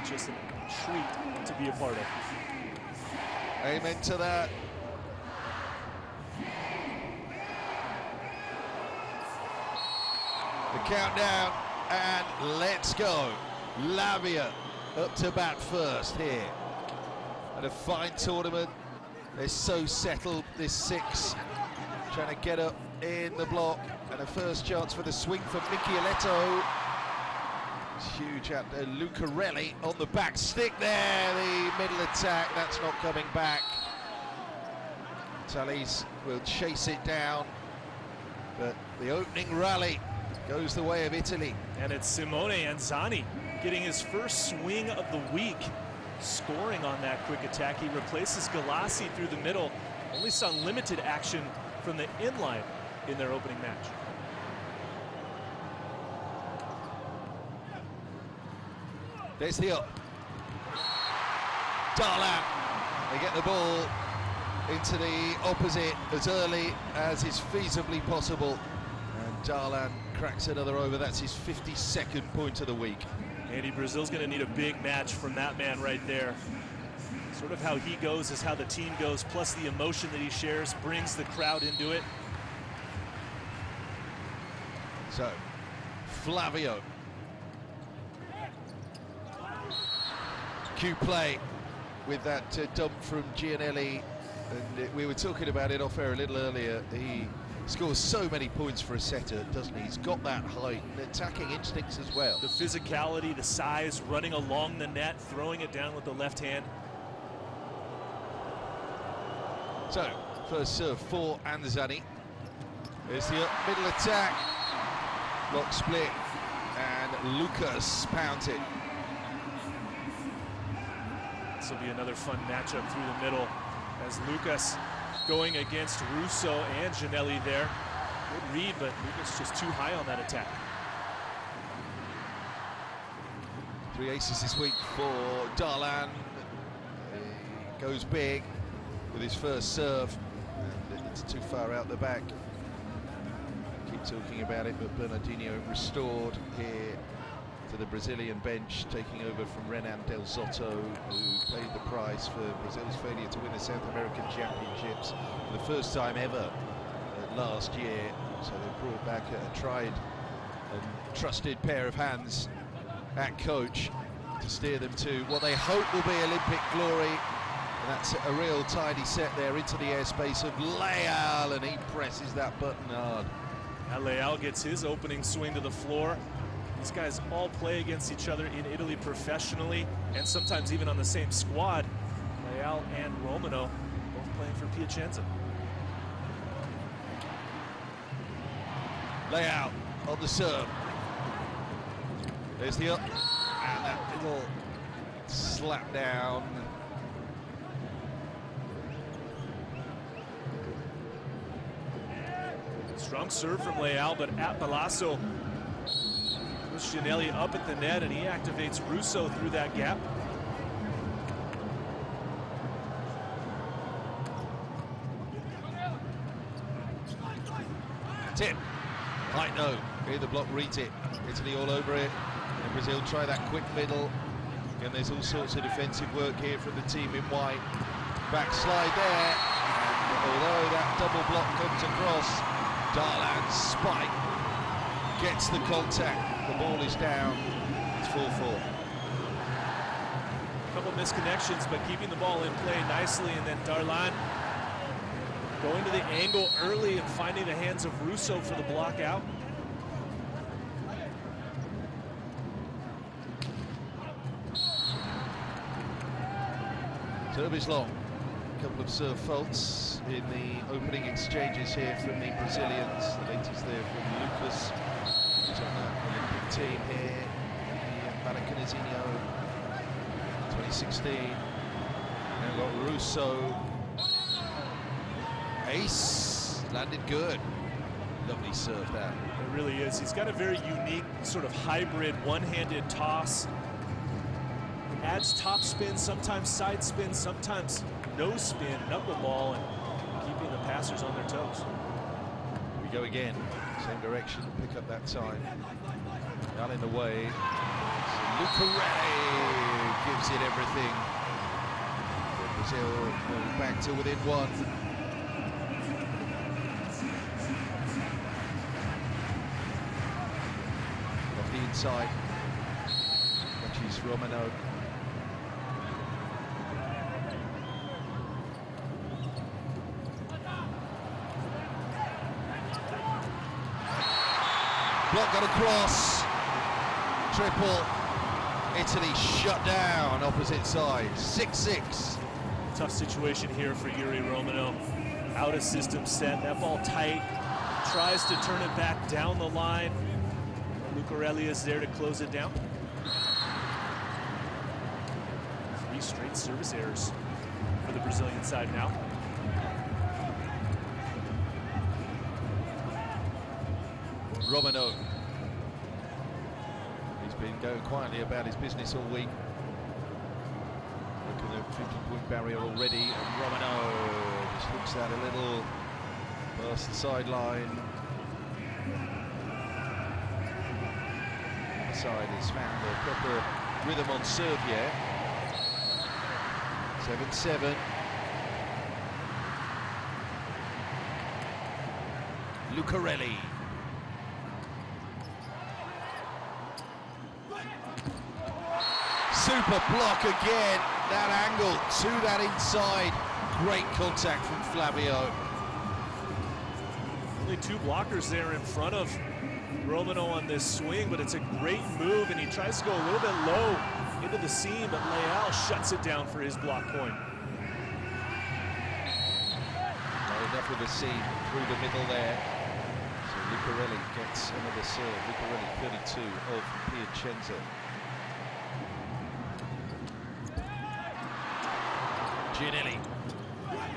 just a treat to be a part of. Amen to that. The countdown, and let's go. Lavia up to bat first here. And a fine tournament. They're so settled, this six. Trying to get up in the block. And a first chance for the swing from Michieletto. It's huge out there. Lucarelli on the back stick there. The middle attack, that's not coming back. Tallis will chase it down. But the opening rally goes the way of Italy. And it's Simone Anzani getting his first swing of the week, scoring on that quick attack. He replaces Galassi through the middle. Only saw limited action from the inline in their opening match. There's the up. Darlan. They get the ball into the opposite as early as is feasibly possible. And Darlan cracks another over. That's his 52nd point of the week. Andy, Brazil's going to need a big match from that man right there. Sort of how he goes is how the team goes, plus the emotion that he shares brings the crowd into it. So, Flavio. Cue play with that dump from Gianelli. And we were talking about it off air a little earlier. He scores so many points for a setter, doesn't he? He's got that height and attacking instincts as well. The physicality, the size, running along the net, throwing it down with the left hand. So, first serve for Anzani. There's the middle attack. Block split, and Lucas pounds it. This will be another fun matchup through the middle as Lucas going against Russo and Gianelli there. Good read, but Lucas just too high on that attack. 3 aces this week for Darlan. He goes big with his first serve, and it's too far out the back. Keep talking about it, but Bernardinho restored here to the Brazilian bench, taking over from Renan Del Zotto, who paid the price for Brazil's failure to win the South American Championships for the first time ever last year. So they brought back a tried and trusted pair of hands at coach to steer them to what they hope will be Olympic glory. And that's a real tidy set there into the airspace of Leal, and he presses that button hard. Now Leal gets his opening swing to the floor. These guys all play against each other in Italy professionally, and sometimes even on the same squad. Leal and Romano both playing for Piacenza. Leal on the serve. There's the up, and that little slap down. Strong serve from Leal, but at Palazzo. Gianelli up at the net, and he activates Russo through that gap. Tip. High no. Here the block reads it. Italy all over it. And Brazil try that quick middle. And there's all sorts of defensive work here from the team in white. Backslide there. And although that double block comes across, Darlan's spike gets the contact. The ball is down. It's 4-4. A couple misconnections, but keeping the ball in play nicely, and then Darlan going to the angle early and finding the hands of Russo for the block out. Serve is long. A couple of serve faults in the opening exchanges here from the Brazilians. The latest there from Lucas, who's on the Olympic team here, the Malacanzinho 2016. Now got Russo. Ace, landed good. Lovely serve that. It really is. He's got a very unique sort of hybrid one-handed toss. Adds top spin, sometimes side spin, sometimes no spin, knuckleball, and keeping the passers on their toes. Here we go again, same direction, pick up that time. Not in the way. Lucarelli did everything. Brazil moved back to within one. Off the inside, catches Romano. Block got across. Triple. Italy shut down opposite side. 6-6. Tough situation here for Yuri Romano. Out of system set, that ball tight. Tries to turn it back down the line. Lucarelli is there to close it down. 3 straight service errors for the Brazilian side now. Romano. He's been going quietly about his business all week. Look at the 50-point barrier already. And Romano just looks at a little past the sideline. The side has found a proper rhythm on serve yet. 7-7. Lucarelli. Super block again, that angle to that inside. Great contact from Flavio. Only 2 blockers there in front of Romano on this swing, but it's a great move, and he tries to go a little bit low into the seam, but Leal shuts it down for his block point. Not enough of a seam through the middle there. So Lucarelli gets another serve. Lucarelli 32 of Piacenza. Gianelli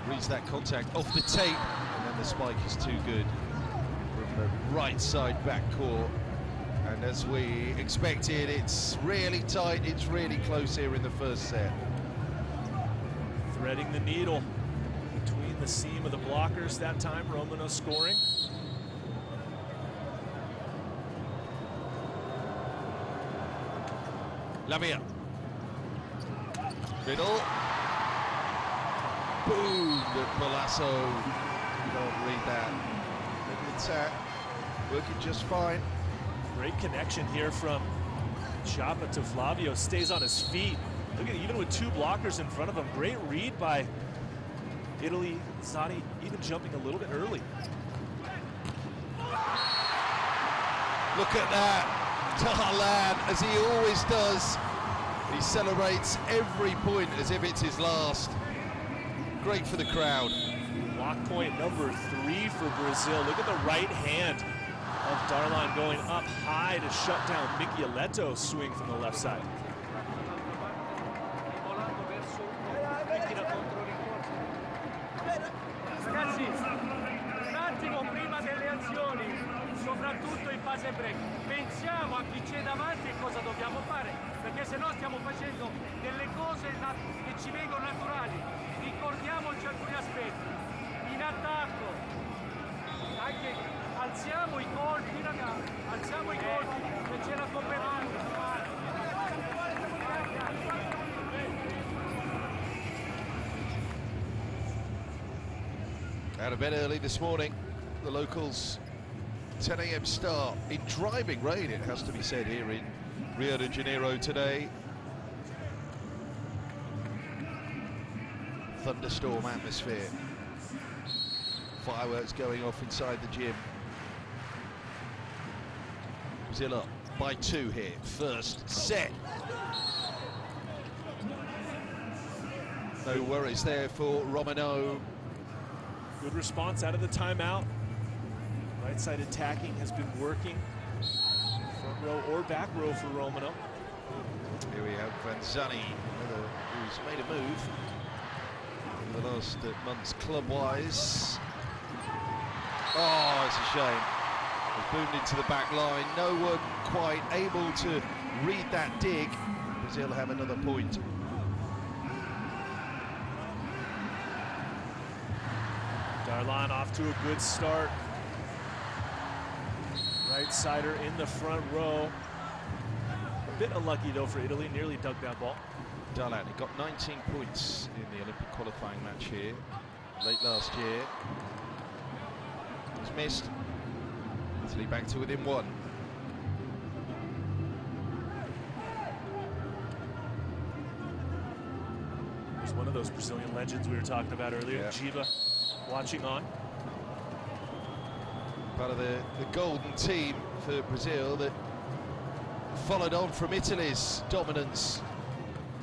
reads that contact off the tape, and then the spike is too good from the right side back court. And as we expected, it's really tight, it's really close here in the first set. Threading the needle between the seam of the blockers that time. Romano scoring. Lavia. Middle. Boom, but Palazzo, you don't read that. It's working just fine. Great connection here from Chapa to Flavio, stays on his feet. Look at it, even with 2 blockers in front of him. Great read by Italy. Zani even jumping a little bit early. Look at that, Darlan, as he always does. He celebrates every point as if it's his last. Great for the crowd. Block point number 3 for Brazil. Look at the right hand of Darlan going up high to shut down Micheletto's swing from the left side. Ragazzi, un attimo prima delle azioni, soprattutto in fase break, pensiamo a chi c'è davanti e cosa dobbiamo fare, perché se no stiamo facendo delle cose che ci vengono naturali. Ricordiamoci alcuni aspetti. In attacco, anche alziamo i colpi, ragazzi, alziamo i colpi, che c'è la competenza. Out of bed early this morning, the locals 10 a.m. start in driving rain, it has to be said, here in Rio de Janeiro today. Thunderstorm atmosphere. Fireworks going off inside the gym. Brazil up by 2 here, first set. No worries there for Romano. Good response out of the timeout. Right side attacking has been working. Front row or back row for Romano. Here we have Vanzani, who's made a move in the last months club-wise. Oh, it's a shame. It's boomed into the back line. No one quite able to read that dig. Brazil have another point. Darlan off to a good start. Right sider in the front row. bit unlucky though for Italy, nearly dug that ball. Darlan, he got 19 points in the Olympic qualifying match here late last year. He's missed. Italy back to within 1. He's one of those Brazilian legends we were talking about earlier. Yeah. Giba watching on. Part of the golden team for Brazil that followed on from Italy's dominance.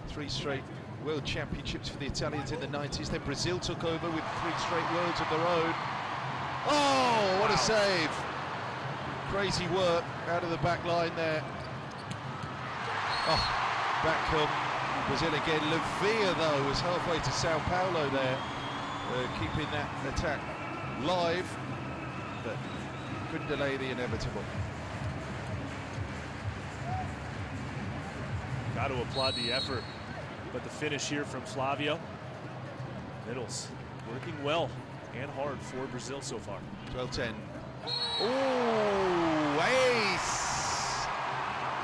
3 straight World Championships for the Italians in the 90s. Then Brazil took over with 3 straight Worlds of their own. Oh, what a save! Crazy work out of the back line there. Oh, back come Brazil again. Lavia, though, was halfway to Sao Paulo there, keeping that attack live, but couldn't delay the inevitable. Got to applaud the effort, but the finish here from Flavio. Middles working well and hard for Brazil so far. 12-10. Oh, ace!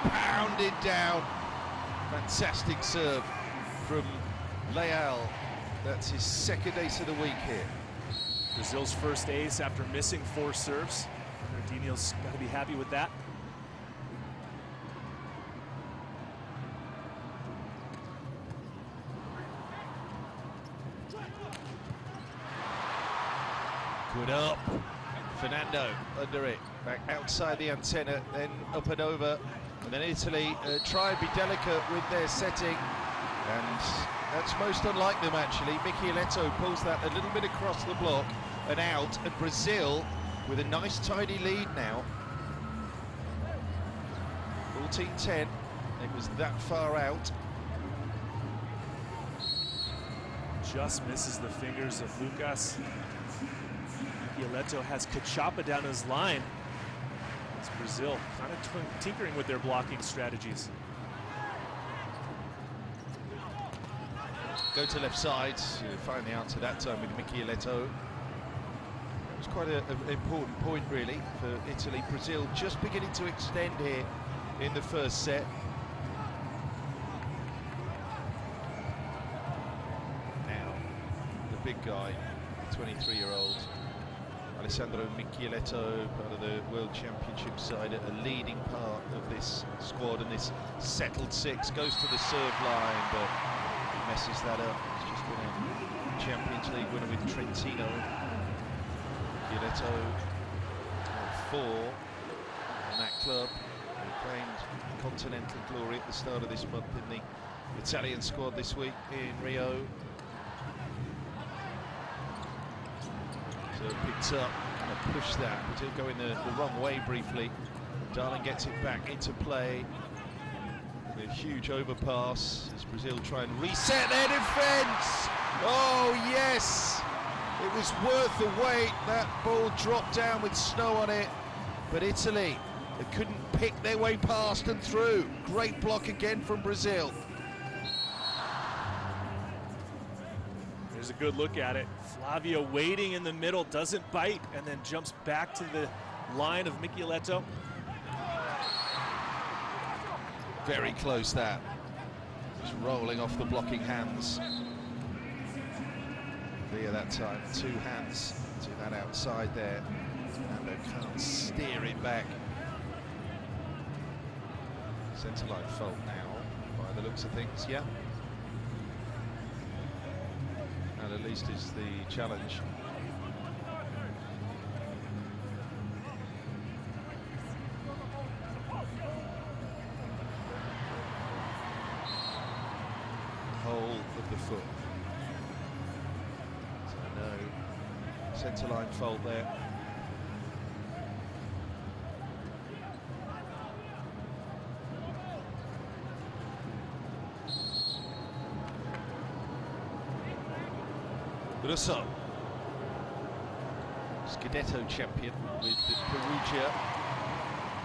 Pounded down. Fantastic serve from Leal. That's his 2nd ace of the week here. Brazil's first ace after missing 4 serves. Nardinho's got to be happy with that. Good up. Fernando under it. Back outside the antenna, then up and over. And then Italy try and be delicate with their setting. And that's most unlike them, actually. Micheletto pulls that a little bit across the block and out. And Brazil with a nice tidy lead now. 14-10. It was that far out. Just misses the fingers of Lucas. Micheletto has Cachapa down his line. It's Brazil kind of tinkering with their blocking strategies. Go to left side. Find the answer that time with Micheletto. It was quite an important point, really, for Italy. Brazil just beginning to extend here in the first set. Now, the big guy, 23-year-old. Alessandro Micheletto, part of the World Championship side, a leading part of this squad, and this settled 6 goes to the serve line, but messes that up. He's just been a Champions League winner with Trentino. Micheletto, 4 in that club. He claimed continental glory at the start of this month in the Italian squad this week in Rio. So picked up and pushed that, but he'll go in the wrong way briefly. Darlan gets it back into play. A huge overpass as Brazil try and reset their defence. Oh yes, it was worth the wait. That ball dropped down with snow on it, but Italy, they couldn't pick their way past and through. Great block again from Brazil. There's a good look at it. Flavio waiting in the middle, doesn't bite, and then jumps back to the line of Micheletto. Very close that. Just rolling off the blocking hands. Via that time, 2 hands to that outside there. Fernando can't steer it back. Centre line fault now, by the looks of things, yeah. And at least is the challenge. Whole of the foot. So no centre line fault there. Russo, Scudetto champion with the Perugia,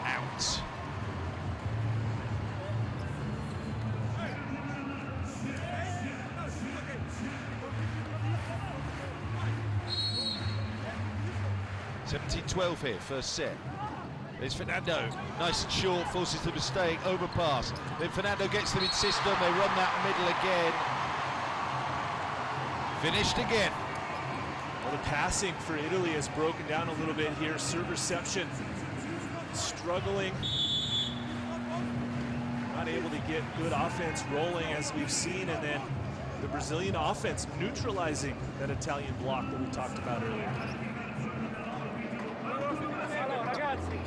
out. (17-12) here, first set. There's Fernando, nice and short, forces the mistake, overpass. Then Fernando gets them in system, they run that middle again. Finished again. Well, the passing for Italy has broken down a little bit here. Serve reception, struggling. Not able to get good offense rolling as we've seen, and then the Brazilian offense neutralizing that Italian block that we talked about earlier. Ragazzi,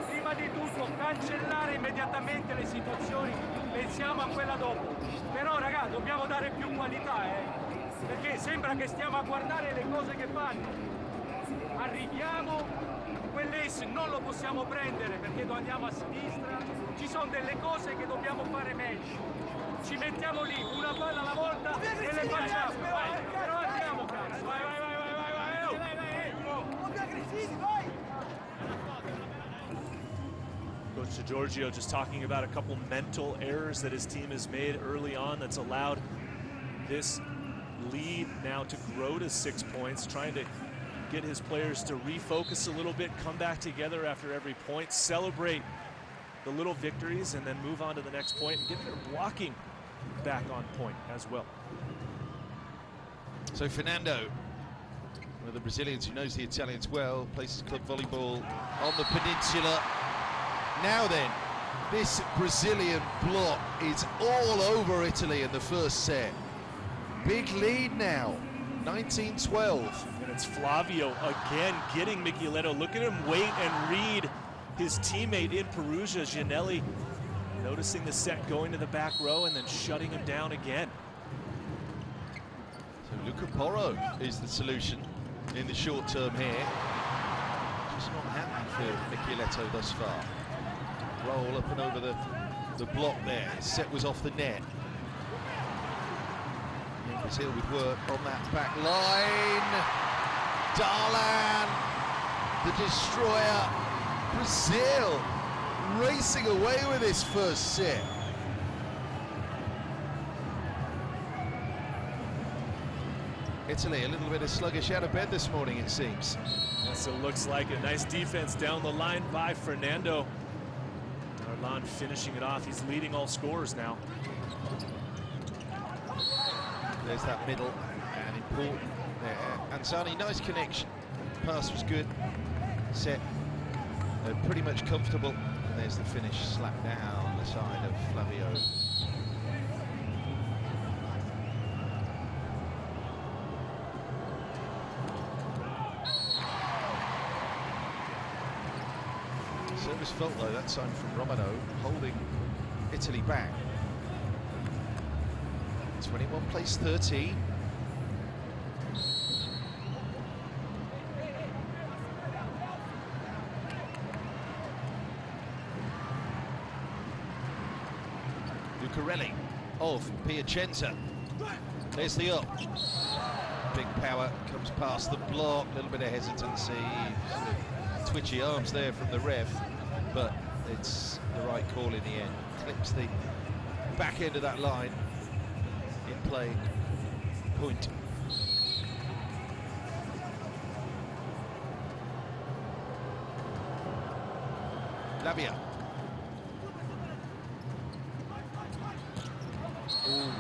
prima di tutto cancellare immediatamente le situazioni, pensiamo a quella dopo. Però ragazzi, dobbiamo dare più qualità, perché sembra che stiamo a guardare le cose che fanno. Arriviamo, quell'ace non lo possiamo prendere perché lo andiamo a sinistra, ci sono delle cose che dobbiamo fare meglio. Ci mettiamo lì, una palla alla volta e le facciamo. Vai, però andiamo, cazzo. Vai. Coach Giorgio just talking about a couple mental errors that his team has made early on that's allowed this lead now to grow to 6 points, trying to get his players to refocus a little bit, come back together after every point, celebrate the little victories, and then move on to the next point and get their blocking back on point as well. So Fernando, one of the Brazilians who knows the Italians well, places club volleyball on the peninsula. Now then, this Brazilian block is all over Italy in the first set. Big lead now, 19-12. And it's Flavio again getting Micheletto. Look at him wait and read his teammate in Perugia, Gianelli, noticing the set going to the back row and then shutting him down again. So Luca Porro is the solution in the short term here. Just not happening for Micheletto thus far. Roll up and over the block there. Set was off the net. And Brazil with work on that back line. Darlan, the destroyer. Brazil racing away with this first set. Italy a little bit of sluggish out of bed this morning, it seems. Yes, it looks like a nice defense down the line by Fernando. Darlan finishing it off. He's leading all scorers now. There's that middle, and important there. Anzani, nice connection. Pass was good. Set pretty much comfortable. And there's the finish, slap down the side of Flavio. Service fault though, that time from Romano, holding Italy back. 21 plays 13. Lucarelli of Piacenza. There's the up. Big power, comes past the block, a little bit of hesitancy, twitchy arms there from the ref, but it's the right call in the end. Clips the back end of that line. In play, point. Lavia. Ooh.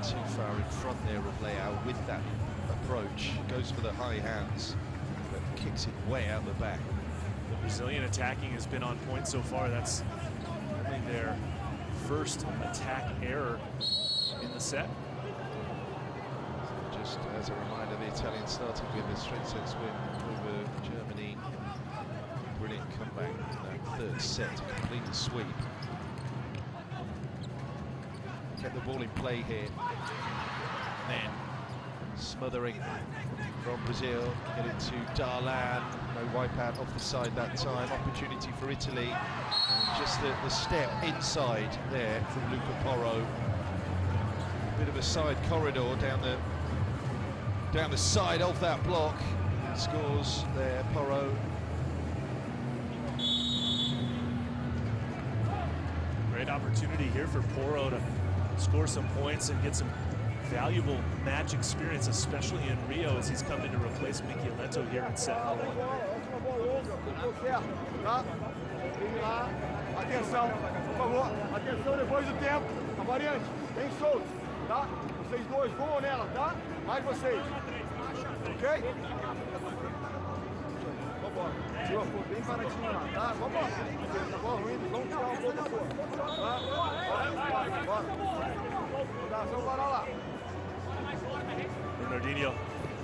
Too far in front there of Leao with that approach. Goes for the high hands, but kicks it way out the back. The Brazilian attacking has been on point so far. That's only their first attack error in the set. Just as a reminder, the Italians started with a straight sets win over Germany. Brilliant comeback in that third set to complete the sweep. Get the ball in play here. Then smothering from Brazil. Get it to Darlan. No wipeout off the side that time. Opportunity for Italy. And just the step inside there from Luca Porro. Bit of a side corridor down the side of that block. Scores there, Porro. Great opportunity here for Porro to score some points and get some valuable match experience, especially in Rio as he's coming to replace Micheletto here in set 1. certo, tá? Vem lá, atenção, por favor, atenção depois do tempo. A variante, bem solto, tá? Vocês dois voam nela, tá? Mais vocês. Ok? Vambora. Tira a força bem paradinho lá, tá? Vambora. Tá bom, ruim, vamos tirar um pouco a força. Tá? Bora. Vamos parar lá. Bernardinho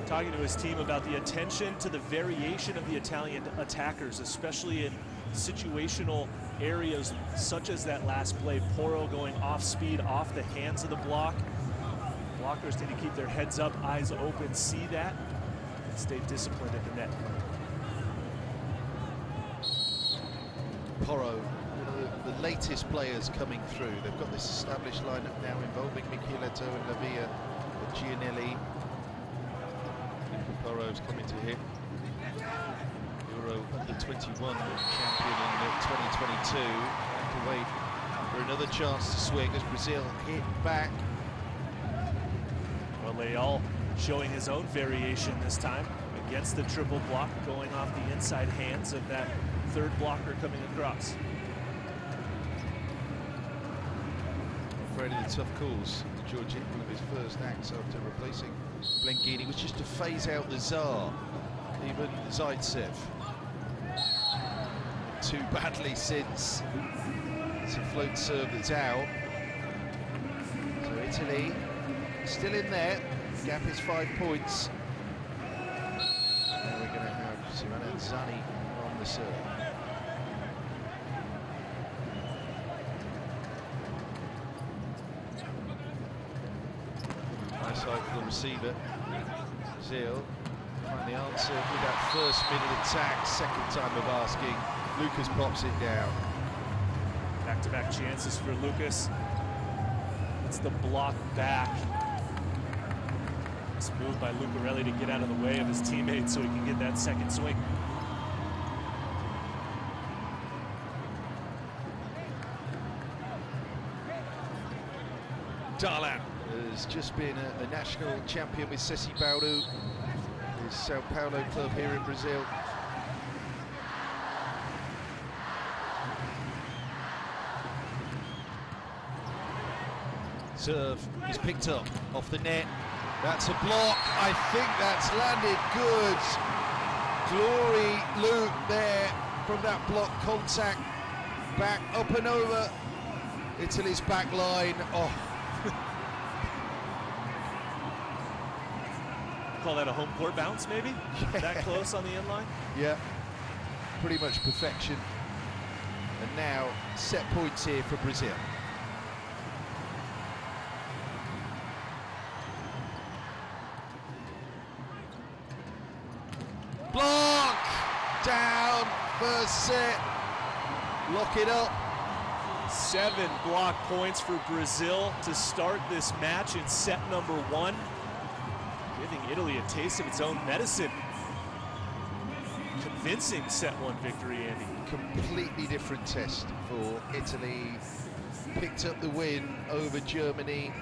talking to his team about the attention to the variation of the Italian attackers, especially in situational areas such as that last play. Porro going off speed, off the hands of the block. Blockers need to keep their heads up, eyes open, see that, and stay disciplined at the net. Porro, the latest players coming through. They've got this established lineup now involving Micheletto and Lavia, Gianelli. Porro's coming to hit. Euro under 21 champion in 2022. To wait for another chance to swing as Brazil hit back. Well, Leal showing his own variation this time against the triple block, going off the inside hands of that third blocker coming across. Afraid of the tough calls. George hit one of his first acts after replacing Blenghini was just to phase out the Tsar, even Zaitsev. Too badly since. It's a float serve that's out. So Italy still in there. The gap is 5 points. Now we're going to have Simona Zani on the serve. Nice side for the receiver. Brazil find the answer with that first minute attack, second time of asking. Lucas pops it down. Back-to-back chances for Lucas. It's the block back. It's a move by Lucarelli to get out of the way of his teammates so he can get that second swing. Darlan has just been a national champion with Ceci Bauru, his Sao Paulo club here in Brazil. Serve is picked up off the net. That's a block. I think that's landed good. Glory Luke there from that block contact. Back up and over Italy's back line. Oh. Call that a home court bounce, maybe? Yeah. That close on the inline? Yeah, pretty much perfection. And now set points here for Brazil. Block! Down, first set. Lock it up. 7 block points for Brazil to start this match in set number 1. Giving Italy a taste of its own medicine. Convincing set 1 victory, Andy. Completely different test for Italy. Picked up the win over Germany,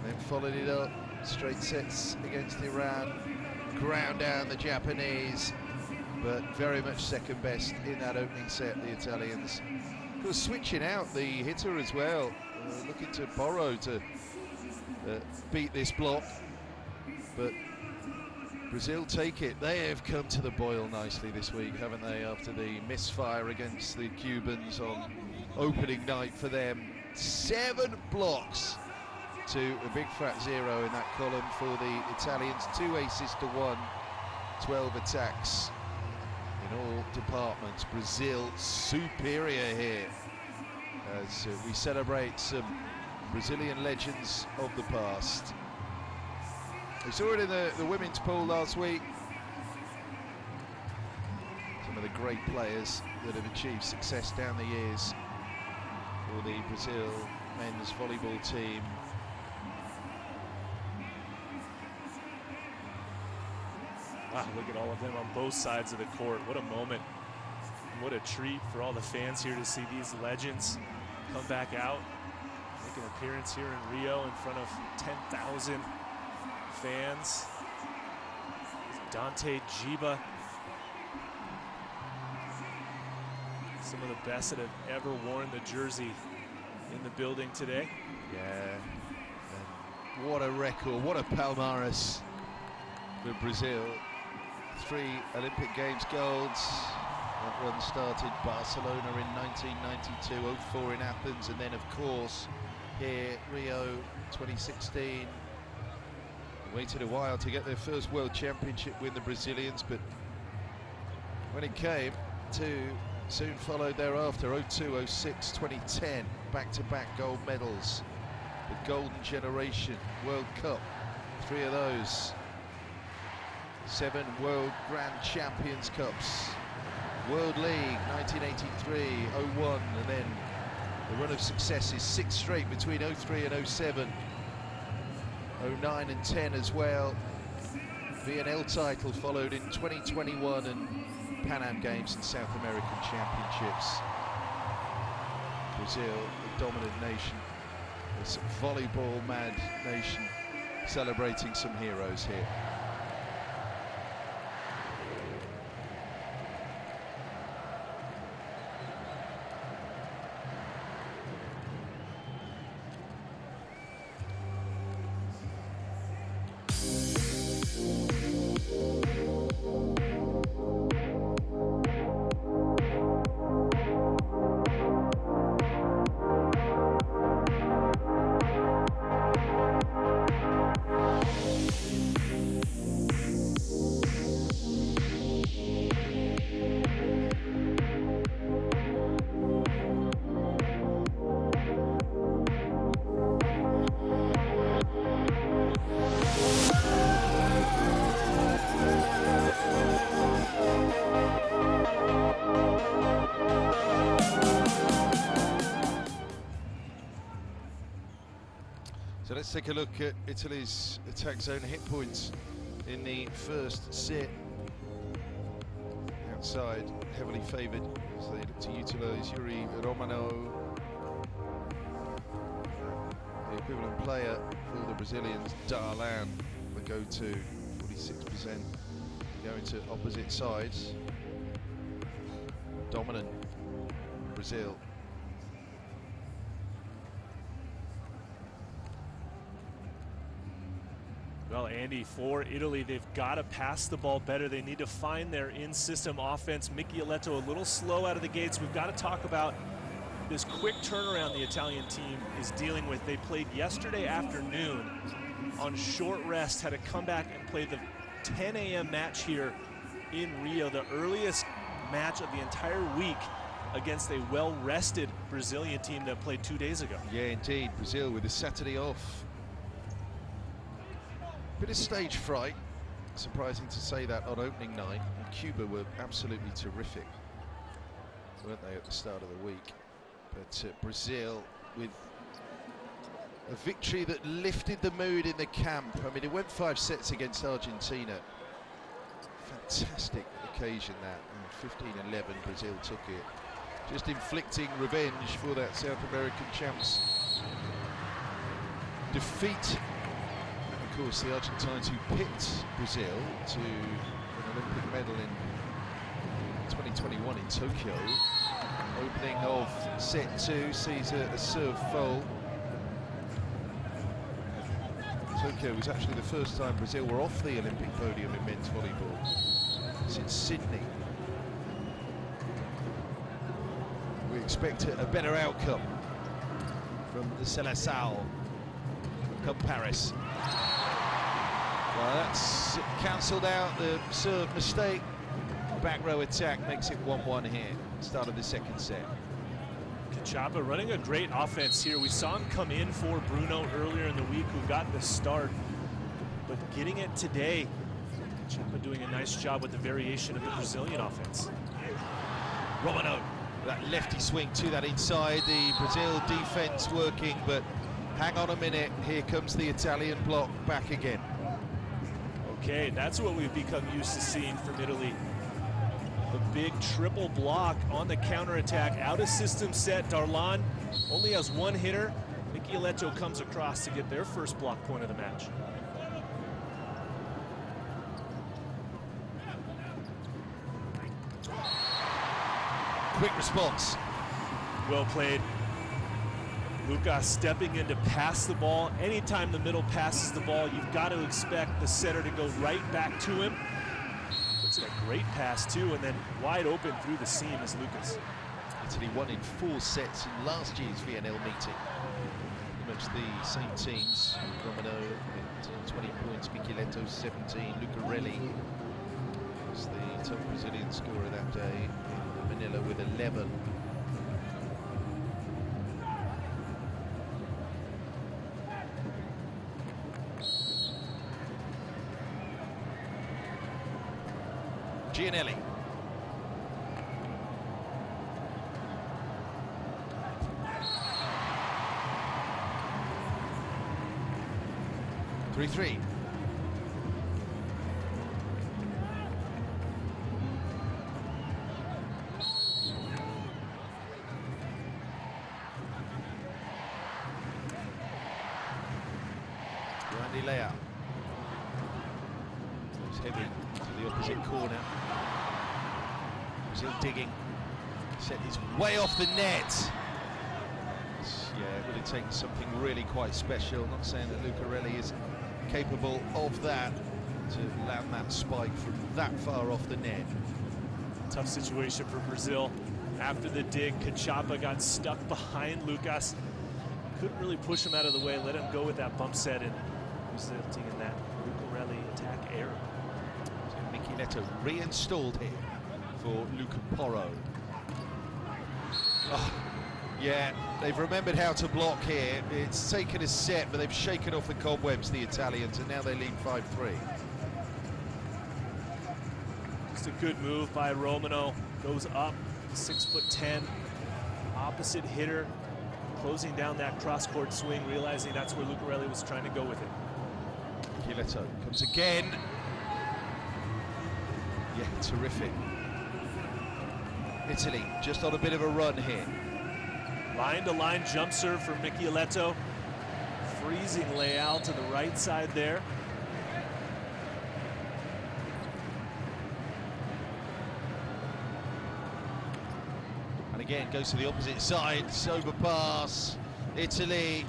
then followed it up. Straight sets against Iran. Ground down the Japanese, but very much second best in that opening set, the Italians. Of course, switching out the hitter as well. Looking to Porro to beat this block. But Brazil take it. They have come to the boil nicely this week, haven't they, after the misfire against the Cubans on opening night for them. 7 blocks to a big fat 0 in that column for the Italians. 2 aces to 1, 12 attacks in all departments. Brazil superior here as we celebrate some Brazilian legends of the past. We saw it in the women's pool last week. Some of the great players that have achieved success down the years for the Brazil men's volleyball team. Wow, look at all of them on both sides of the court. What a moment. What a treat for all the fans here to see these legends come back out, make an appearance here in Rio in front of 10,000 fans. Dante Giba Some of the best that have ever worn the jersey in the building today. Yeah, and what a record, what a palmarès for Brazil. 3 Olympic Games golds. That run started Barcelona in 1992, 04 in Athens, and then of course here Rio 2016. Waited a while to get their first World Championship win, the Brazilians, but when it came, 2 soon followed thereafter, 02, 06, 2010, back-to-back gold medals. The Golden Generation World Cup, 3 of those. 7 World Grand Champions Cups. World League, 1983, 01, and then the run of successes, 6 straight between 03 and 07. 09 and 10 as well. VNL title followed in 2021, and Pan Am Games and South American Championships. Brazil, the dominant nation, this volleyball mad nation, celebrating some heroes here. So let's take a look at Italy's attack zone hit points in the first set. Outside, heavily favoured, so they look to utilise Yuri Romano, the equivalent player for the Brazilians. Darlan, the go-to, 46%, going to opposite sides. Dominant Brazil. Well, Andy, for Italy, they've got to pass the ball better. They need to find their in-system offense. Micheletto a little slow out of the gates. We've got to talk about this quick turnaround the Italian team is dealing with. They played yesterday afternoon on short rest, had to come back and play the 10 a.m. match here in Rio, the earliest match of the entire week against a well-rested Brazilian team that played 2 days ago. Yeah, indeed, Brazil with a Saturday off. Bit of stage fright, surprising to say that on opening night. And Cuba were absolutely terrific, weren't they, at the start of the week? But Brazil with a victory that lifted the mood in the camp. I mean, it went 5 sets against Argentina. Fantastic occasion that. 15-11, Brazil took it. Just inflicting revenge for that South American champs defeat. Of course, the Argentines who picked Brazil to an Olympic medal in 2021 in Tokyo. Opening of set 2 sees a serve foul. Tokyo was actually the first time Brazil were off the Olympic podium in men's volleyball since Sydney. We expect a better outcome from the Seleção come Paris. Well, that's cancelled out the serve mistake. Back row attack makes it 1-1 here. Start of the second set. Cachapa running a great offense here. We saw him come in for Bruno earlier in the week, who got the start. But getting it today, Cachapa doing a nice job with the variation of the Brazilian offense. Romano, that lefty swing to that inside. The Brazil defense working, but hang on a minute. Here comes the Italian block back again. Okay, that's what we've become used to seeing from Italy. The big triple block on the counterattack. Out of system set. Darlan only has 1 hitter. Micheletto comes across to get their first block point of the match. quick response. Well played. Lucas stepping in to pass the ball. Anytime the middle passes the ball, you've got to expect the setter to go right back to him. It's a great pass too, and then wide open through the seam is Lucas. Italy won in 4 sets in last year's VNL meeting. Pretty much the same teams. Romano with 20 points, Micheletto 17, Lucarelli was the top Brazilian scorer that day in Manila with 11. Gianelli. Three. Randy Leao. It's heavy to the opposite corner. Brazil digging. Set his way off the net. Yeah, it would have taken something really quite special. Not saying that Lucarelli is capable of that, to land that spike from that far off the net. Tough situation for Brazil. After the dig, Cachapa got stuck behind Lucas. Couldn't really push him out of the way, let him go with that bump set, and resulting in that Lucarelli attack error. So Micheletto reinstalled here for Luca Porro. Oh, yeah, they've remembered how to block here. It's taken a set, but they've shaken off the cobwebs, the Italians, and now they lead 5-3. Just a good move by Romano. Goes up, 6'10", opposite hitter, closing down that cross-court swing, realizing that's where Lucarelli was trying to go with it. Micheletto comes again. Yeah, terrific. Italy just on a bit of a run here. Line-to-line jump serve for Micheletto. Freezing Leao to the right side there. And again, goes to the opposite side. Sober pass. Italy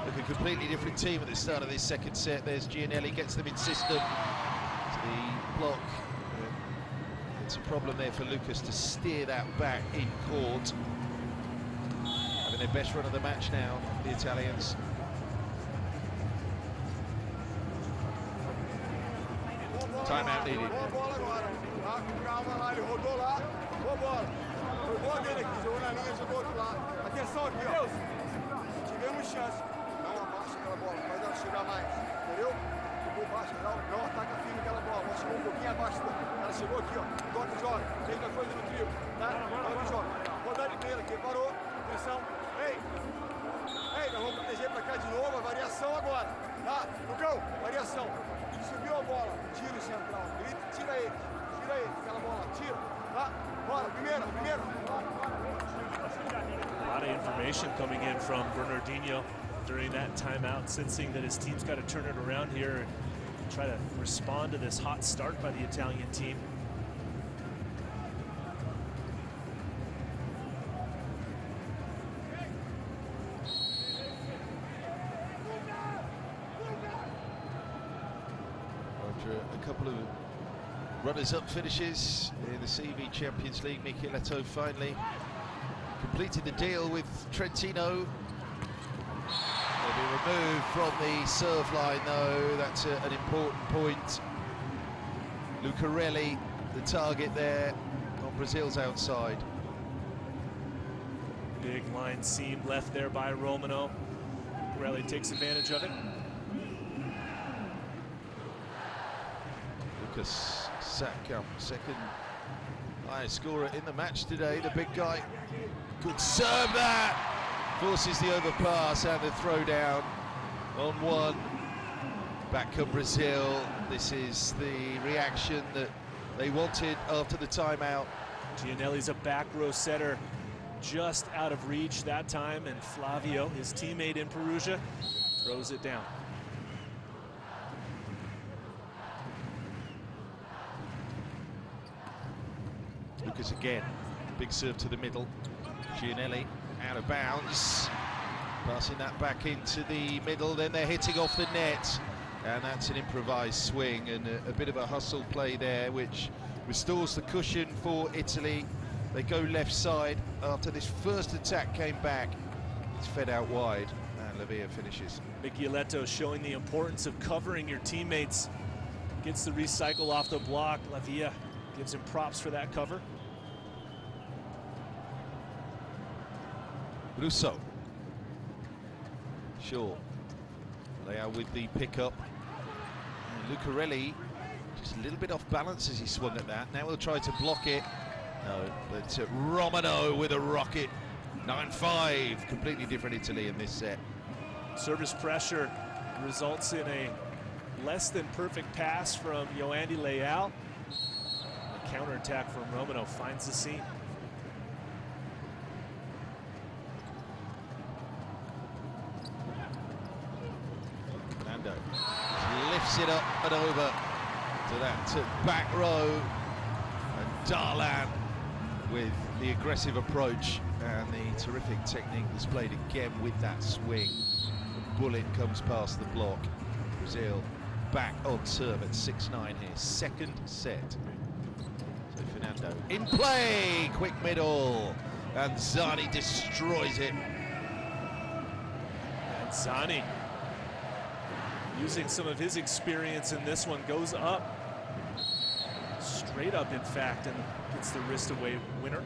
look a completely different team at the start of this second set. There's Gianelli, gets them in system. To the block. It's a problem there for Lucas to steer that back in court. Having their best run of the match now, the Italians. Timeout needed. Boa bola agora, tá? Calma lá, ele rodou lá. Boa bola. Foi boa dele aqui, jogou na linha, jogou outro lado. Atenção aqui, ó. Tivemos chance. Não abaixa aquela bola, faz ela chegar mais. Entendeu? Ficou baixo, não ataca firme aquela bola. Ela chegou um pouquinho abaixo. Ela chegou aqui, ó. Toca e joga. Fez a coisa no trio, tá? Toca e joga. Rodar de primeira aqui, parou. Atenção. Ei, nós vamos proteger pra cá de novo. A variação agora, tá? Lucão, variação. Subiu a bola, tira o central, tira ele, aquela bola, tira, tá? Bora, primeira. A lot of information coming in from Bernardinho during that timeout, sensing that his team's got to turn it around here and try to respond to this hot start by the Italian team. A couple of runners-up finishes in the CV Champions League, Micheletto finally completed the deal with Trentino. They'll be removed from the serve line though, that's an important point. Lucarelli, the target there on Brazil's outside. Big line seam left there by Romano. Lucarelli takes advantage of it. Lucas Sakam, second highest scorer in the match today, the big guy. Good serve that! Forces the overpass and the throw down on one. Back come Brazil. This is the reaction that they wanted after the timeout. Gianelli's a back row setter, just out of reach that time, and Flavio, his teammate in Perugia, throws it down. Lucas again. Big serve to the middle. Gianelli out of bounds. Passing that back into the middle, then they're hitting off the net. And that's an improvised swing and a bit of a hustle play there, which restores the cushion for Italy. They go left side after this first attack came back. It's fed out wide, and Lavia finishes. Michieletto showing the importance of covering your teammates. Gets the recycle off the block. Lavia gives him props for that cover. Russo. Shaw. Leao with the pickup. And Lucarelli just a little bit off balance as he swung at that. Now he'll try to block it. No, but Romano with a rocket. 9-5. Completely different Italy in this set. Service pressure results in a less than perfect pass from Yoandy Leao. The counterattack from Romano finds the seam. Fernando lifts it up and over to that back row. And Darlan with the aggressive approach and the terrific technique displayed again with that swing. The bullet comes past the block. Brazil back on serve at 6-9 here. Second set. So Fernando in play, quick middle, and Zani destroys it. And Zani, using some of his experience in this one, goes up. Straight up, in fact, and gets the wrist away winner.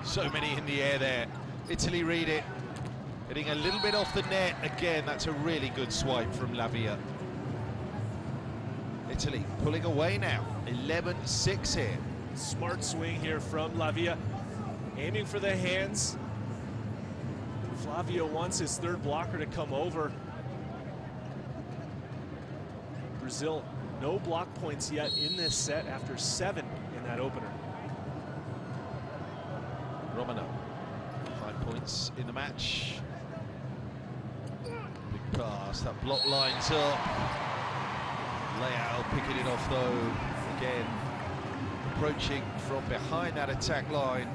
So many in the air there. Italy read it. Hitting a little bit off the net. Again, that's a really good swipe from Lavia. Italy pulling away now. 11-6 here. Smart swing here from Lavia. Aiming for the hands. Flavio wants his third blocker to come over. Brazil, no block points yet in this set after 7 in that opener. Romano, 5 points in the match. Big pass, that block lines up. Leao picking it off though. Again, approaching from behind that attack line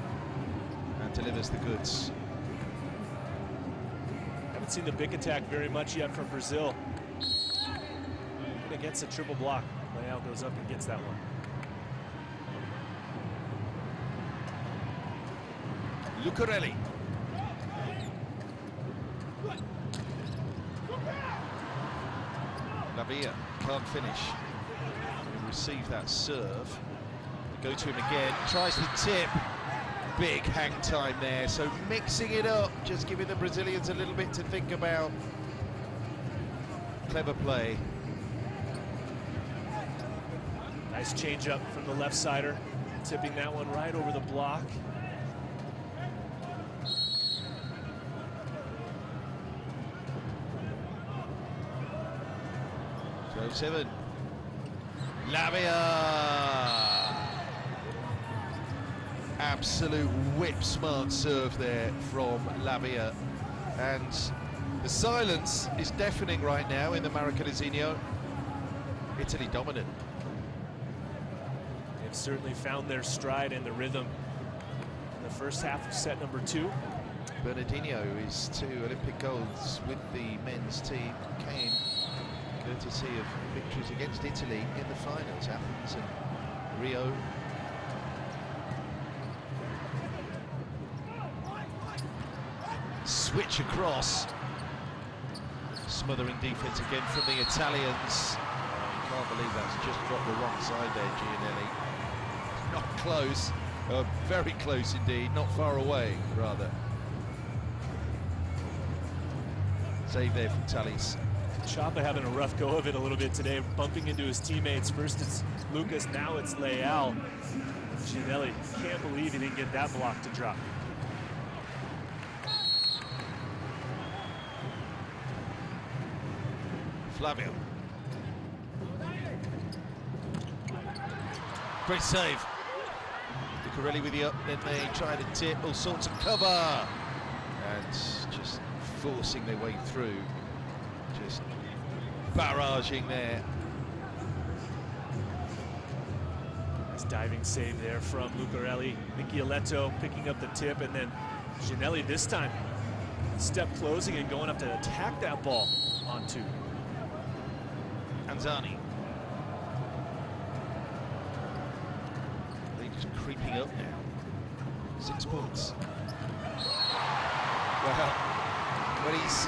and delivers the goods. Haven't seen the big attack very much yet from Brazil. And against a triple block, Leao goes up and gets that one. Lucarelli. Lavia can't finish. He'll receive that serve. Go to him again, tries the tip. Big hang time there, so mixing it up, just giving the Brazilians a little bit to think about. Clever play. Nice change up from the left sider, tipping that one right over the block. 12-7. Lavia. Absolute whip smart serve there from Lavia. And the silence is deafening right now in the Maracanazinho. Italy dominant. They've certainly found their stride and the rhythm in the first half of set number 2. Bernardinho is 2 Olympic golds with the men's team. Came courtesy of victories against Italy in the finals, Athens and Rio. Switch across. Smothering defense again from the Italians. I can't believe that's just dropped the wrong side there, Gianelli. Not close, very close indeed, not far away, rather. Save there from Tallis. Chapa having a rough go of it a little bit today, bumping into his teammates. First it's Lucas, now it's Leao. Gianelli can't believe he didn't get that block to drop. Flavio. Great save. Lucarelli with the up, then they try to tip, all sorts of cover. And just forcing their way through. Just barraging there. Nice diving save there from Lucarelli. Michieletto picking up the tip, and then Ginelli this time step closing and going up to attack that ball onto Anzani. Lead is creeping up now. 6 points. Well, when he's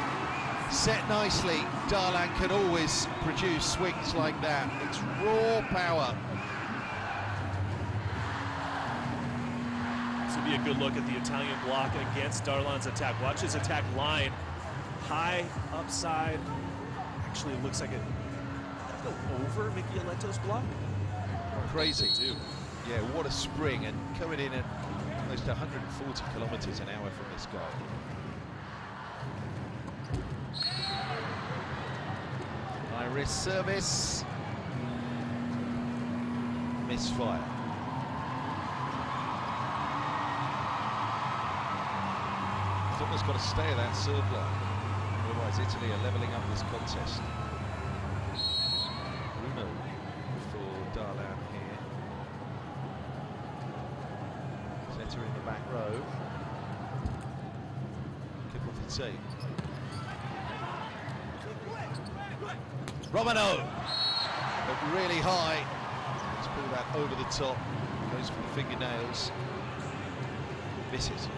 set nicely, Darlan can always produce swings like that. It's raw power. This would be a good look at the Italian block against Darlan's attack. Watch his attack line. High, upside. Actually, it looks like it go over Michieletto's block. Crazy. Yeah, what a spring, and coming in at almost 140 kilometers an hour from this guy. High risk service. Misfire. Someone's got to stay at that serve line. Otherwise, Italy are levelling up this contest. Bruno for Darlan here. Setter in the back row. Kick off the tape. Romano! But really high. Let's pull that over the top. Goes for the fingernails. Misses.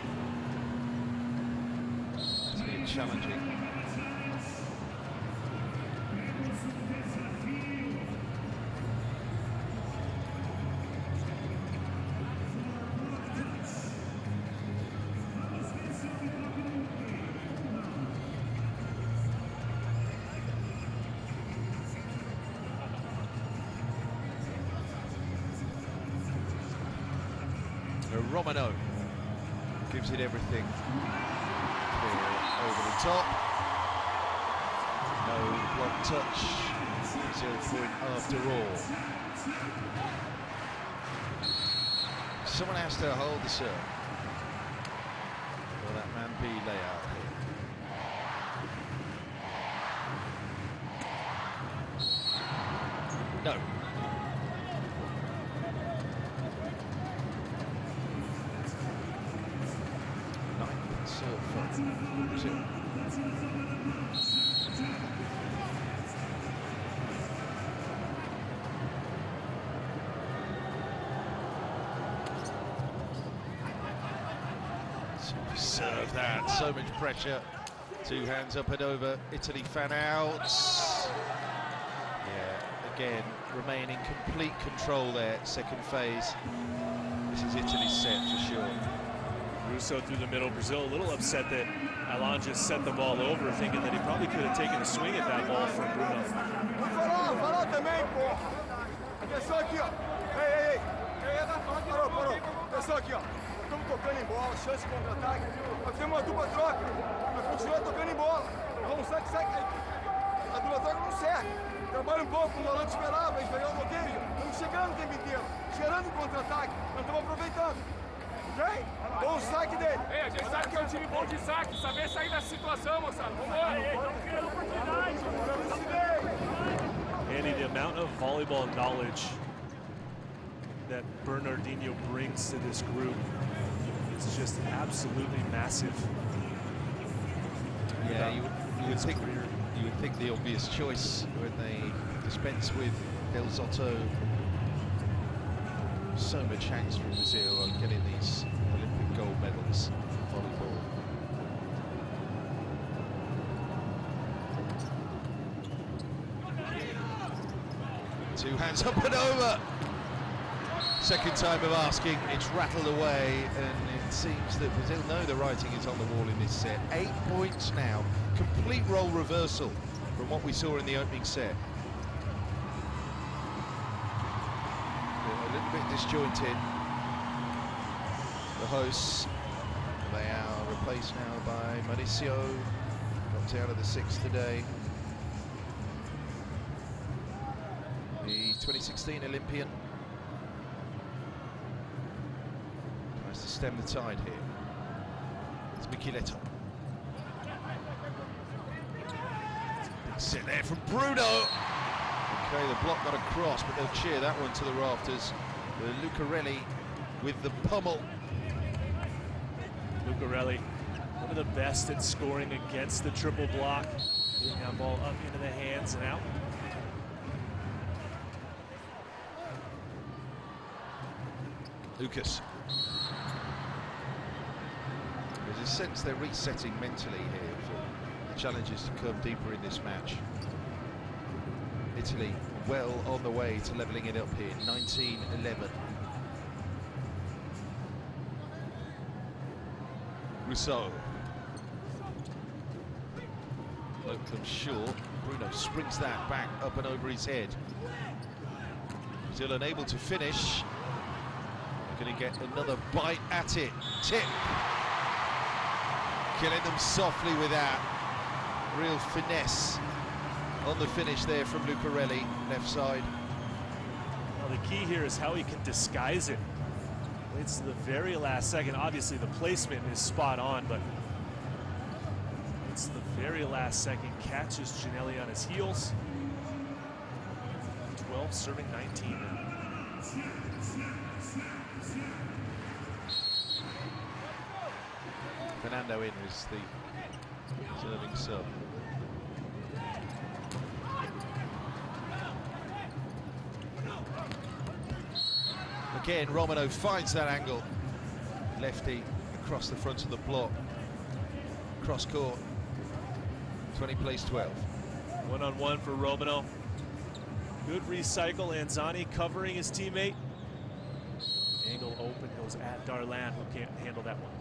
It's been challenging. Romano gives it everything. Over the top. No block touch. 0 point after all. Someone has to hold the serve. Will that man be layout here? No. Serve that, so much pressure. 2 hands up and over. Italy fan out. Yeah, again, remain in complete control there. Second phase. This is Italy's set for sure. Russo through the middle. Brazil a little upset that Alain just set the ball over, thinking that he probably could have taken a swing at that ball from Bruno. Farol também, pô. Atenção aqui, ó. Ei. Parou. Atenção aqui, ó. Estamos tocando em bola, chance de contra-ataque. Nós temos uma dupla troca. Nós continuamos tocando em bola. Vamos saque. A dupla troca não serve. Trabalha um pouco com o volante esperava, a gente vai dar o bloqueio. Estamos chegando o tempo inteiro. Gerando em contra-ataque. Nós estamos aproveitando. Ok? Bom saque dele. Ei, a gente sabe que é um time bom de saque. Saber sair dessa situação, moçada. Vambora. Estamos criando oportunidade. Andy, the amount of volleyball knowledge that Bernardinho brings to this group is just absolutely massive. Yeah, you would think the obvious choice when they dispense with Del Zotto. So much chance for Brazil on getting these Olympic gold medals in volleyball. Two hands up and over. Second time of asking, it's rattled away, and it seems that Brazil know the writing is on the wall in this set. 8 points now, complete role reversal from what we saw in the opening set. A little bit disjointed. The hosts, they are replaced now by Mauricio, dropped out of the 6th today. The 2016 Olympian. Tries to stem the tide here. It's Michieletto. Big sit there from Bruno. Okay, the block got across, but they'll cheer that one to the rafters. The Lucarelli with the pummel. Lucarelli, one of the best at scoring against the triple block. Getting that ball up into the hands and out. Lucas. There's a sense they're resetting mentally here for the challenges to come deeper in this match. Italy well on the way to levelling it up here, 19-11. Rousseau. Look comes short. Bruno springs that back up and over his head. Still unable to finish. They're going to get another bite at it. Tip. Killing them softly with that. Real finesse on the finish there from Lucarelli, left side. Well, the key here is how he can disguise it. It's the very last second. Obviously, the placement is spot on, but it's the very last second. Catches Ginelli on his heels. 12 serving 19 now. Fernando in is the serving sub. Again, Romano finds that angle. Lefty across the front of the block. Cross court. 20 plays 12. One-on-one for Romano. Good recycle. Anzani covering his teammate. Angle open goes at Darlan, who can't handle that one.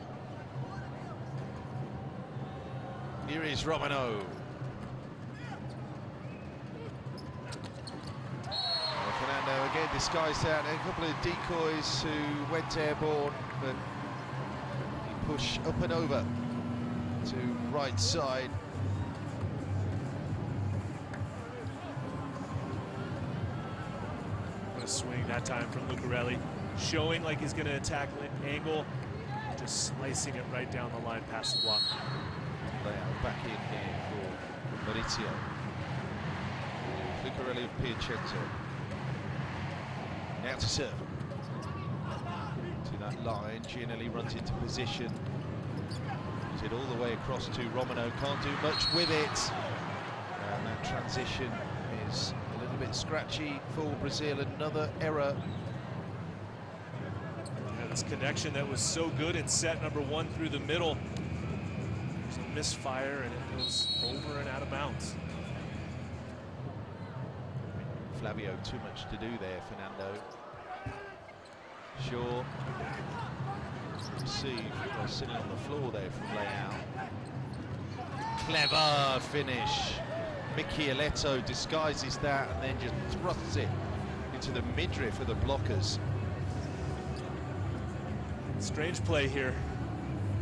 Here is Romano. Fernando again disguised out. A couple of decoys who went airborne, but he pushed up and over to right side. What a swing that time from Lucarelli. Showing like he's going to attack angle, just slicing it right down the line past the block. Layout back in here for Maurizio. Lucarelli of Piacenza. Now to serve. To that line, Gianelli runs into position. Puts it all the way across to Romano, can't do much with it. And that transition is a little bit scratchy for Brazil, another error. Yeah, this connection that was so good in set number one through the middle. There's a misfire and it goes over and out of bounds. Flavio, too much to do there, Fernando. Shaw. See, sitting on the floor there from Leao. Clever finish. Micheletto disguises that and then just thrusts it into the midriff of the blockers. Strange play here.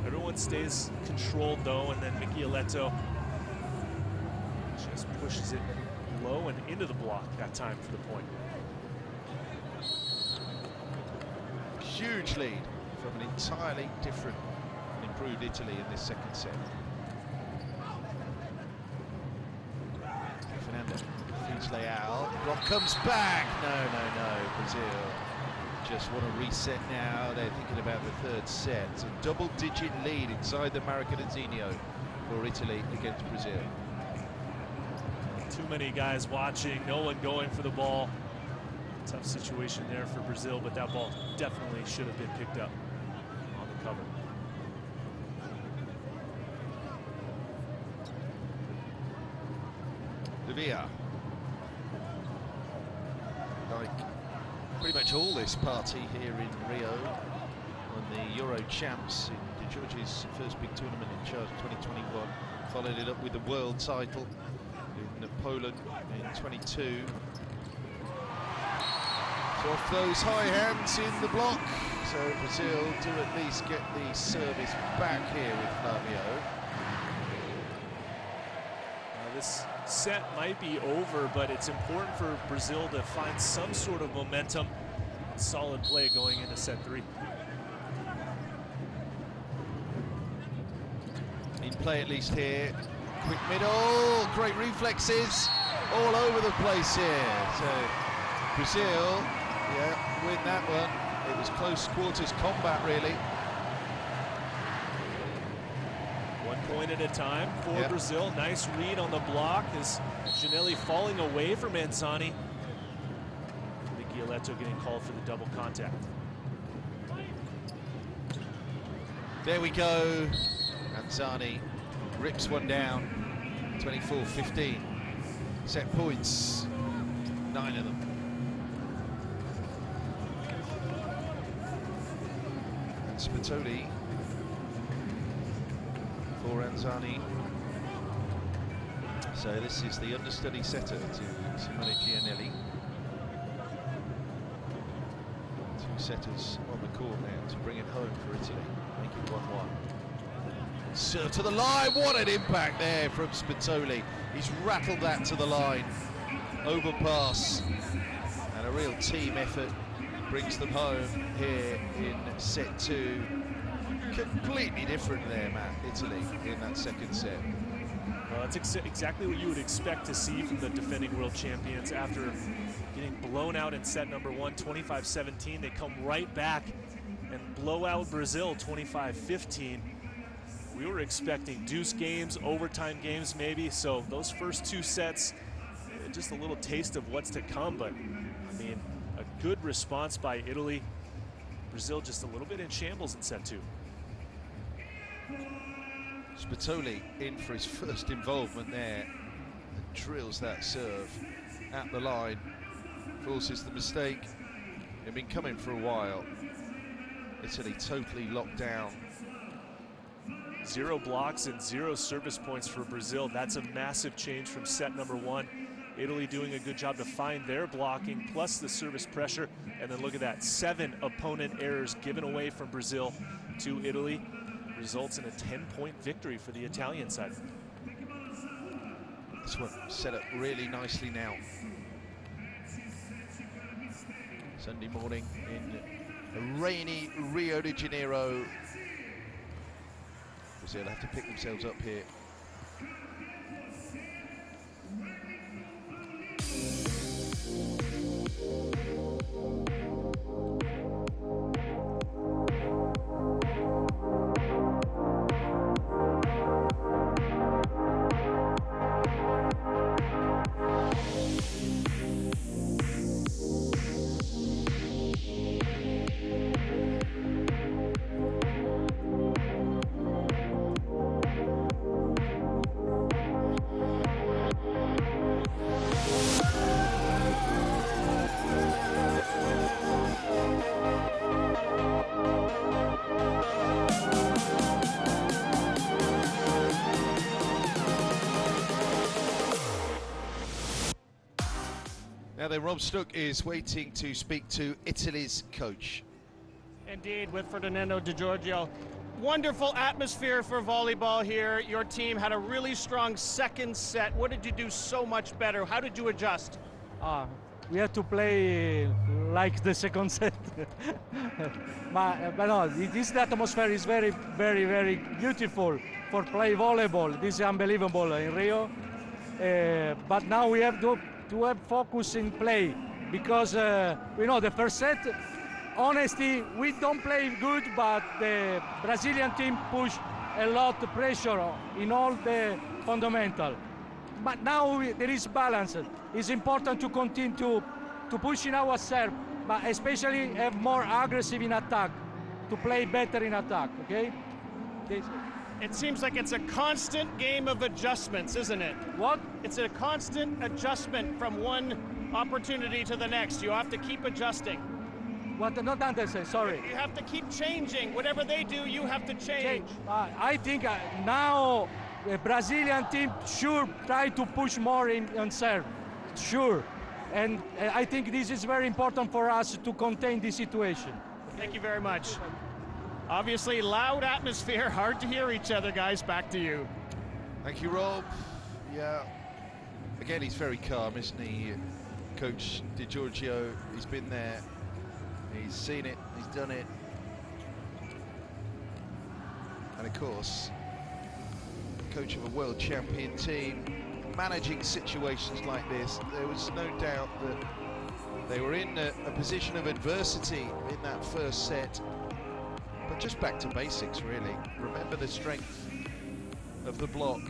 Everyone stays controlled though, and then Micheletto just pushes it low and into the block that time for the point. Huge lead from an entirely different and improved Italy in this second set. Fernando feeds Leao. Block comes back. No. Brazil just want to reset now. They're thinking about the third set. It's a double-digit lead inside the Maracanãzinho for Italy against Brazil. Too many guys watching, no one going for the ball. Tough situation there for Brazil, but that ball definitely should have been picked up on the cover. Lavia. Like pretty much all this party here in Rio, on the Euro champs in De Giorgi's first big tournament in charge 2021. Followed it up with the world title in Poland in 22. So off those high hands in the block. So Brazil do at least get the service back here with Flavio. This set might be over, but it's important for Brazil to find some sort of momentum. Solid play going into set three. In play at least here. Quick middle, great reflexes all over the place here. So Brazil Yeah, win that one. It was close quarters combat, really. 1 point at a time for Brazil. Nice read on the block as Janelli falling away from Anzani. Giolletto getting called for the double contact. There we go. Anzani rips one down. 24-15. Set points, 9 of them. And Spitoli for Anzani. So this is the understudy setter to Simone Gianelli. 2 setters on the court now to bring it home for Italy, make it 1-1. Serve to the line, what an impact there from Spitoli. He's rattled that to the line. Overpass, and a real team effort brings them home here in set 2. Completely different there, Matt, Italy, in that second set. Well, that's exactly what you would expect to see from the defending world champions. After getting blown out in set number 1, 25-17, they come right back and blow out Brazil 25-15. We were expecting deuce games, overtime games maybe, so those first 2 sets, just a little taste of what's to come, but I mean, a good response by Italy. Brazil just a little bit in shambles in set 2. Spitoli in for his first involvement there, and drills that serve at the line, forces the mistake. They've been coming for a while. Italy totally locked down. 0 blocks and 0 service points for Brazil. That's a massive change from set number 1. Italy doing a good job to find their blocking, plus the service pressure. And then look at that, 7 opponent errors given away from Brazil to Italy. Results in a 10-point victory for the Italian side. This one set up really nicely now. Sunday morning in a rainy Rio de Janeiro. Brazil have to pick themselves up here. Now then, Rob Stuck is waiting to speak to Italy's coach. Indeed, with Ferdinando Di Giorgio. Wonderful atmosphere for volleyball here. Your team had a really strong second set. What did you do so much better? How did you adjust? We have to play like the second set. but no, this atmosphere is very, very, very beautiful for play volleyball. This is unbelievable in Rio. But now we have to have focus in play, because we know the first set, honestly, we don't play good, but the Brazilian team pushed a lot of pressure in all the fundamental. But now there is balance. It's important to continue to push in our serve, but especially have more aggressive in attack, to play better in attack, okay? It seems like it's a constant game of adjustments, isn't it? What? It's a constant adjustment from one opportunity to the next. You have to keep adjusting. What? Not understand, sorry. You have to keep changing. Whatever they do, you have to change. I think now the Brazilian team should try to push more on serve, sure. And I think this is very important for us to contain the situation. Thank you very much. Obviously, loud atmosphere, hard to hear each other, guys. Back to you. Thank you, Rob. Yeah, again, he's very calm, isn't he? Coach Di Giorgio, he's been there, he's seen it, he's done it. And of course, coach of a world champion team, managing situations like this, there was no doubt that They were in a position of adversity in that first set, but just back to basics, really. Remember the strength of the block.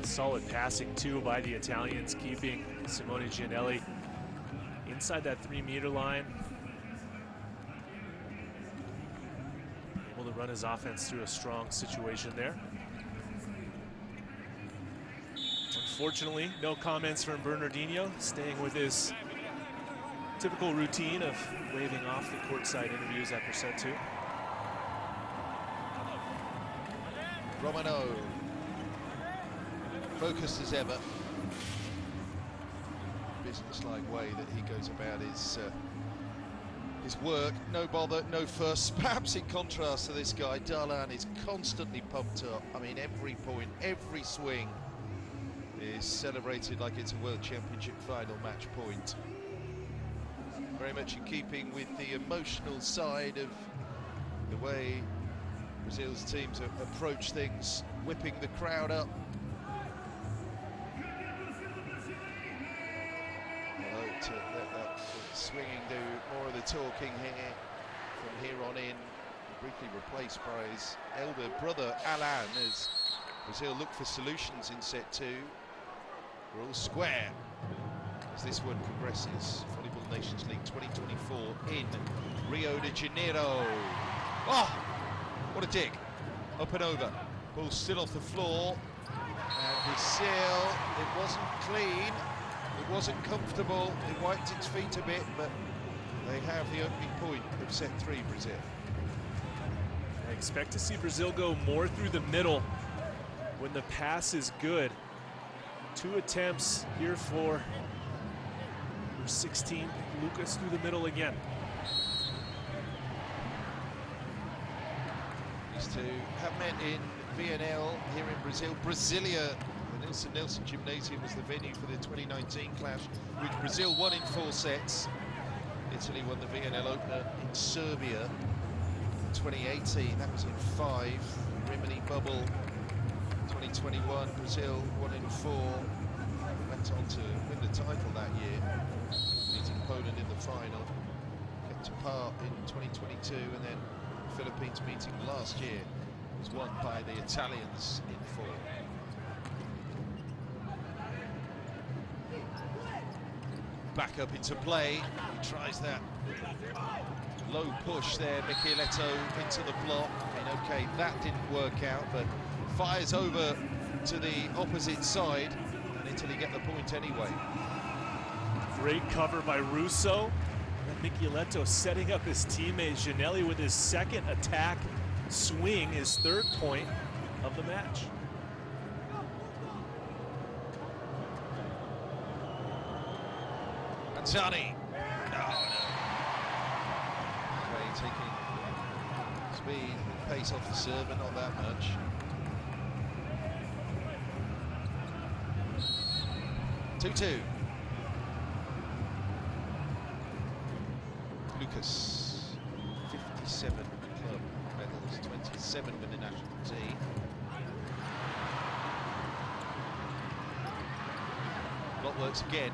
Solid passing, too, by the Italians, keeping Simone Giannelli inside that 3-meter line. Able to run his offense through a strong situation there. Unfortunately, no comments from Bernardinho, staying with his typical routine of waving off the courtside interviews after set 2. Romano, focused as ever. Business-like way that he goes about his work. No bother, no fuss. Perhaps in contrast to this guy, Darlan is constantly pumped up. I mean, every point, every swing is celebrated like it's a World Championship final match point. Very much in keeping with the emotional side of the way Brazil's teams approach things, whipping the crowd up. Although to let that swinging do more of the talking here from here on in, briefly replaced by his elder brother Alan as Brazil look for solutions in set 2. We're all square as this one progresses. Volleyball Nations League 2024 in Rio de Janeiro. Oh, what a dig. Up and over. Ball still off the floor. And Brazil, it wasn't clean. It wasn't comfortable. It wiped its feet a bit, but they have the opening point of set 3, Brazil. I expect to see Brazil go more through the middle when the pass is good. 2 attempts here for number 16, Lucas, through the middle again. These two have met in VNL here in Brazil. Brasilia, the Nelson Gymnasium was the venue for the 2019 clash, which Brazil won in 4 sets. Italy won the VNL opener in Serbia in 2018. That was in 5. Rimini bubble. 2021, Brazil 1 in 4. Went on to win the title that year, beating Poland in the final. Kept apart in 2022, and then the Philippines meeting last year was won by the Italians in 4. Back up into play. He tries that low push there, Micheletto into the block. I mean, okay, that didn't work out, but fires over to the opposite side, and Italy get the point anyway. Great cover by Russo. And Micheletto setting up his teammate Giannelli with his second attack swing, his 3rd point of the match. Anzani. No. Okay, taking speed and pace off the serve, but not that much. Two. Lucas, 57 club medals, 27 with the national team. Block works again.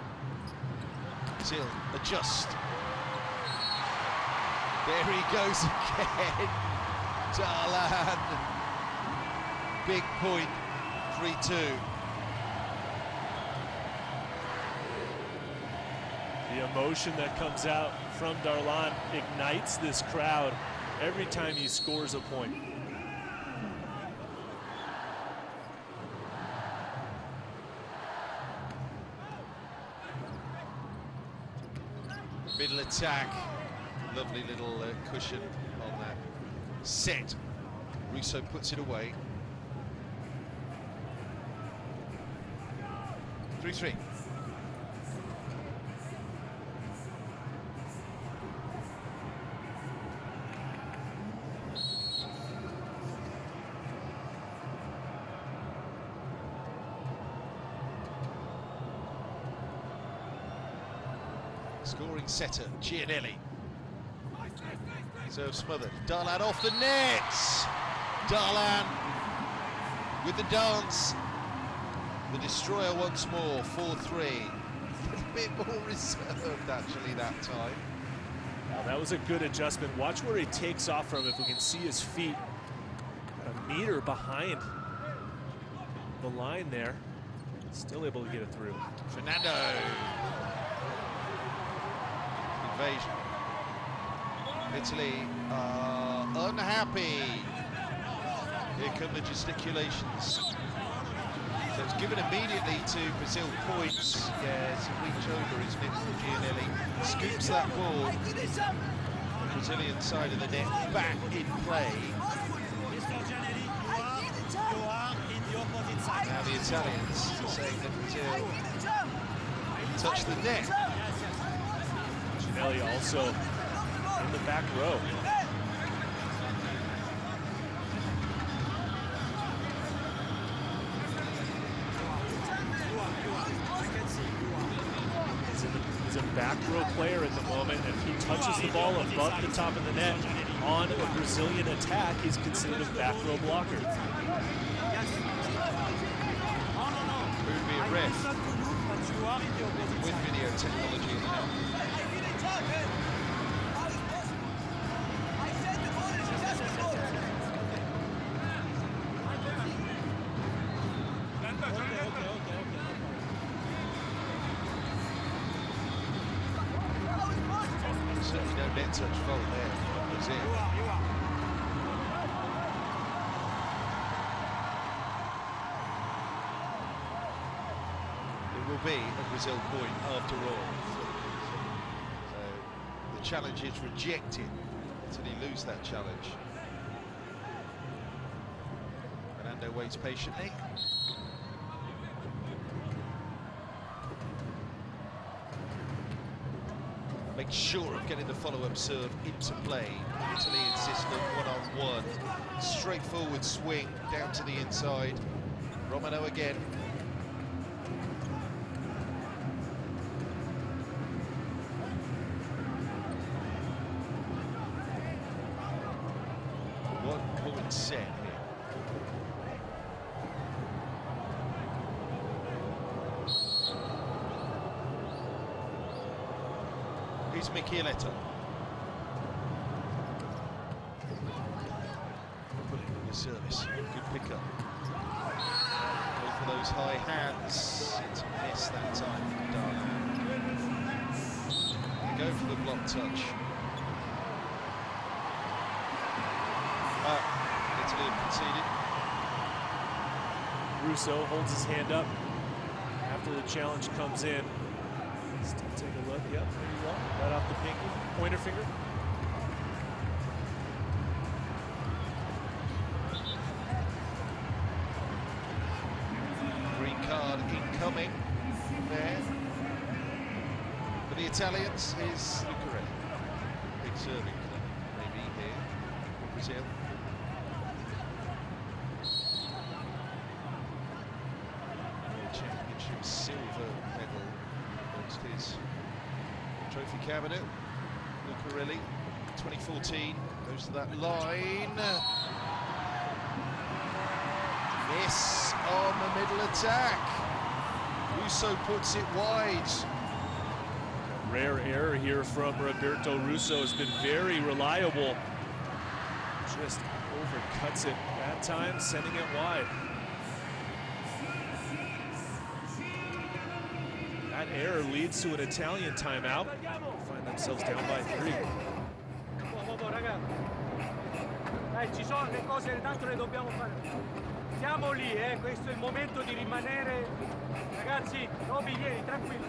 Brazil adjust. There he goes again. Darlan. Big point, 3-2. The emotion that comes out from Darlan ignites this crowd every time he scores a point. Middle attack, lovely little cushion on that set. Russo puts it away. 3-3. Scoring setter, Giannelli. Serve smothered. Darlan off the net. Darlan with the dance. The destroyer once more, 4-3. bit more reserved actually that time. Now, that was a good adjustment. Watch where he takes off from. If we can see his feet a meter behind the line there, still able to get it through. Fernando. Invasion. Italy are unhappy. Here come the gesticulations. So it's given immediately to Brazil points. Yeah, it's a reach over, isn't it, from Gianelli. Scoops that ball. Brazilian side of the net, back in play. Now the Italians are saying that Brazil touched the net. Gianelli also in the back row. He's a back row player at the moment, and if he touches the ball above the top of the net on a Brazilian attack, he's considered a back row blocker. Would be a ref with video technology now. Certainly no net touch fault there. That was it. It will be a Brazil point after all. So the challenge is rejected until he lose that challenge. Fernando waits patiently. Makes sure of getting the follow-up serve into play. Italy insist on one-on-one. Straightforward swing down to the inside. Romano again. One point set here. Here's Michieletto. Pulling on the service. Good pickup. Go for those high hands. It's a miss that time from Darlan. Go for the block touch. Italy have conceded. Russo holds his hand up after the challenge comes in. Still take a look. Yep, there you go. Right off the pinky, pointer finger. Green card incoming there. For the Italians is Lucarelli. Big serving maybe here for Brazil. World Championship silver medal. His trophy cabinet. Lucarelli, 2014, goes to that line. Miss on the middle attack. Russo puts it wide. Rare error here from Roberto Russo, has been very reliable. Just overcuts it that time, sending it wide. That error leads to an Italian timeout. Find themselves down by 3. Dai, ci sono le cose, tanto le dobbiamo fare. Siamo lì, questo è il momento di rimanere. Ragazzi, Roby, vieni, tranquillo.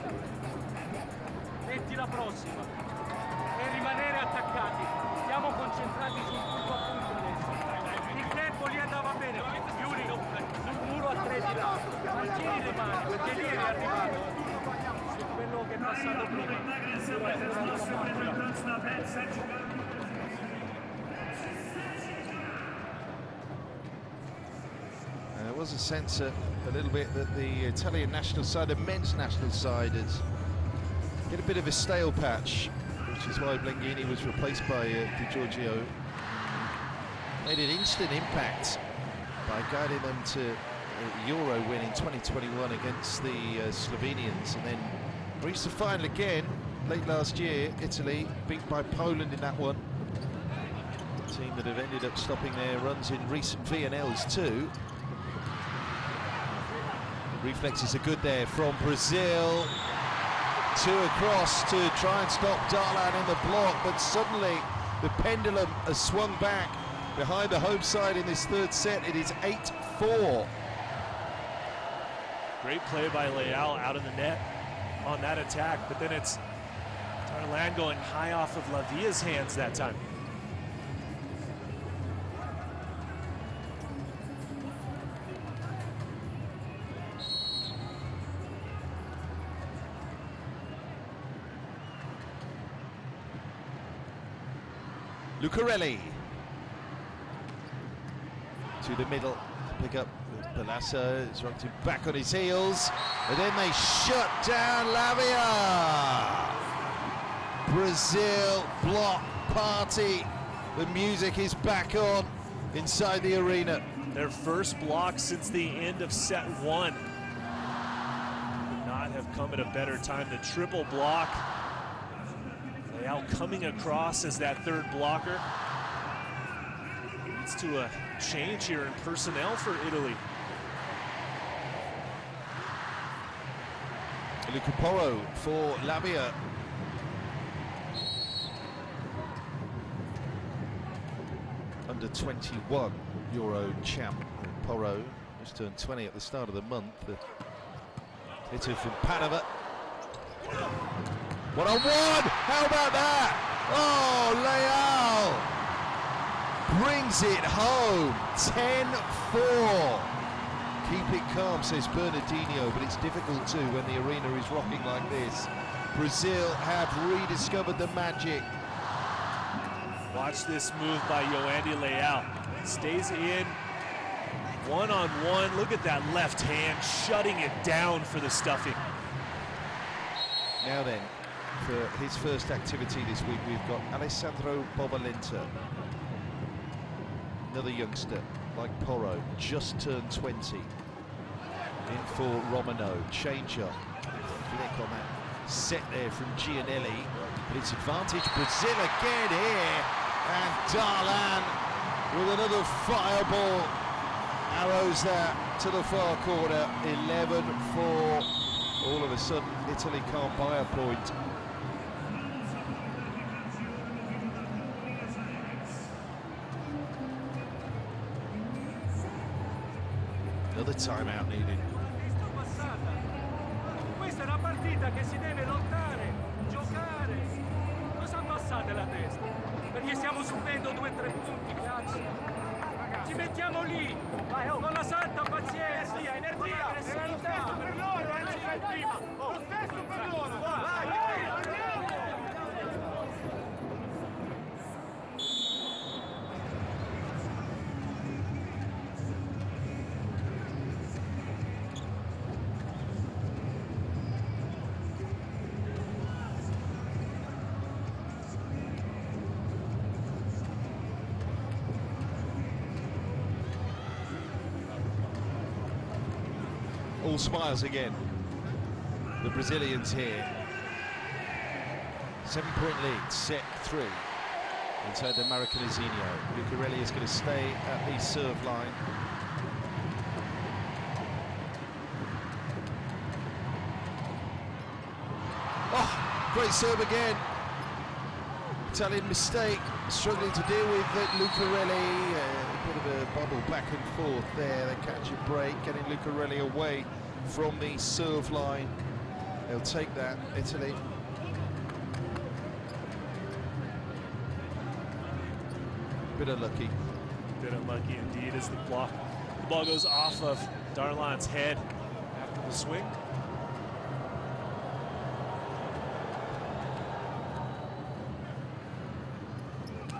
Metti la prossima. E rimanere attaccati. Stiamo concentrati sul punto a punto adesso. Il tempo lì andava bene. Yuri, sul muro a 3 di là. Mantieni le mani, perché lì è arrivato. Quello che è passato prima. There was a sense a little bit that the Italian national side, the men's national side, had get a bit of a stale patch, which is why Blenghini was replaced by Di Giorgio. Made an instant impact by guiding them to a Euro win in 2021 against the Slovenians, and then Reached the final again late last year. Italy beat by Poland in that one. A team that have ended up stopping their runs in recent VNLs too. Reflexes are good there from Brazil. Two across to try and stop Darlan in the block, but suddenly the pendulum has swung back behind the home side in this third set. It is 8-4. Great play by Leal out of the net on that attack, but then it's Darlan going high off of Lavia's hands that time. Lucarelli to the middle to pick up Palazzo. It's rocked him back on his heels, and then they shut down Lavia. Brazil block party. The music is back on inside the arena. Their first block since the end of set one. Could not have come at a better time. The triple block. Leal coming across as that third blocker. Leads to a change here in personnel for Italy. Lucaporo for Lavia. Under 21 Euro champ Porro just turned 20 at the start of the month. Hitter from Panama. What a one! How about that? Oh, Leal brings it home. 10-4. Keep it calm, says Bernardinho, but it's difficult too when the arena is rocking like this. Brazil have rediscovered the magic. Watch this move by Yoandy Leal. Stays in, one-on-one. Look at that left hand, shutting it down for the stuffing. Now then, for his first activity this week, we've got Alessandro Bovalenta. Another youngster, like Porro, just turned 20. In for Romano, change up. Flick on that set there from Gianelli. But it's advantage Brazil again here. And Darlan with another fireball. Arrows that to the far corner. 11-4. All of a sudden, Italy can't buy a point. Another timeout needed. Questa è una partita che si deve lottare, giocare. Cosa passate la testa? Perché stiamo subendo 2 o 3 punti, cazzo. Ci mettiamo lì, con la santa pazienza. Energia, è lo stesso per loro, lo stesso per loro. Vai. All smiles again. The Brazilians here. 7-point lead, set 3. Inside the Maracanazinho. Lucarelli is going to stay at the serve line. Oh, great serve again. Italian mistake, struggling to deal with Lucarelli. A bit of a bubble back and forth there. They catch a break, getting Lucarelli away from the serve line. They'll take that, Italy. Bit unlucky. Bit unlucky indeed as the ball goes off of Darlan's head after the swing.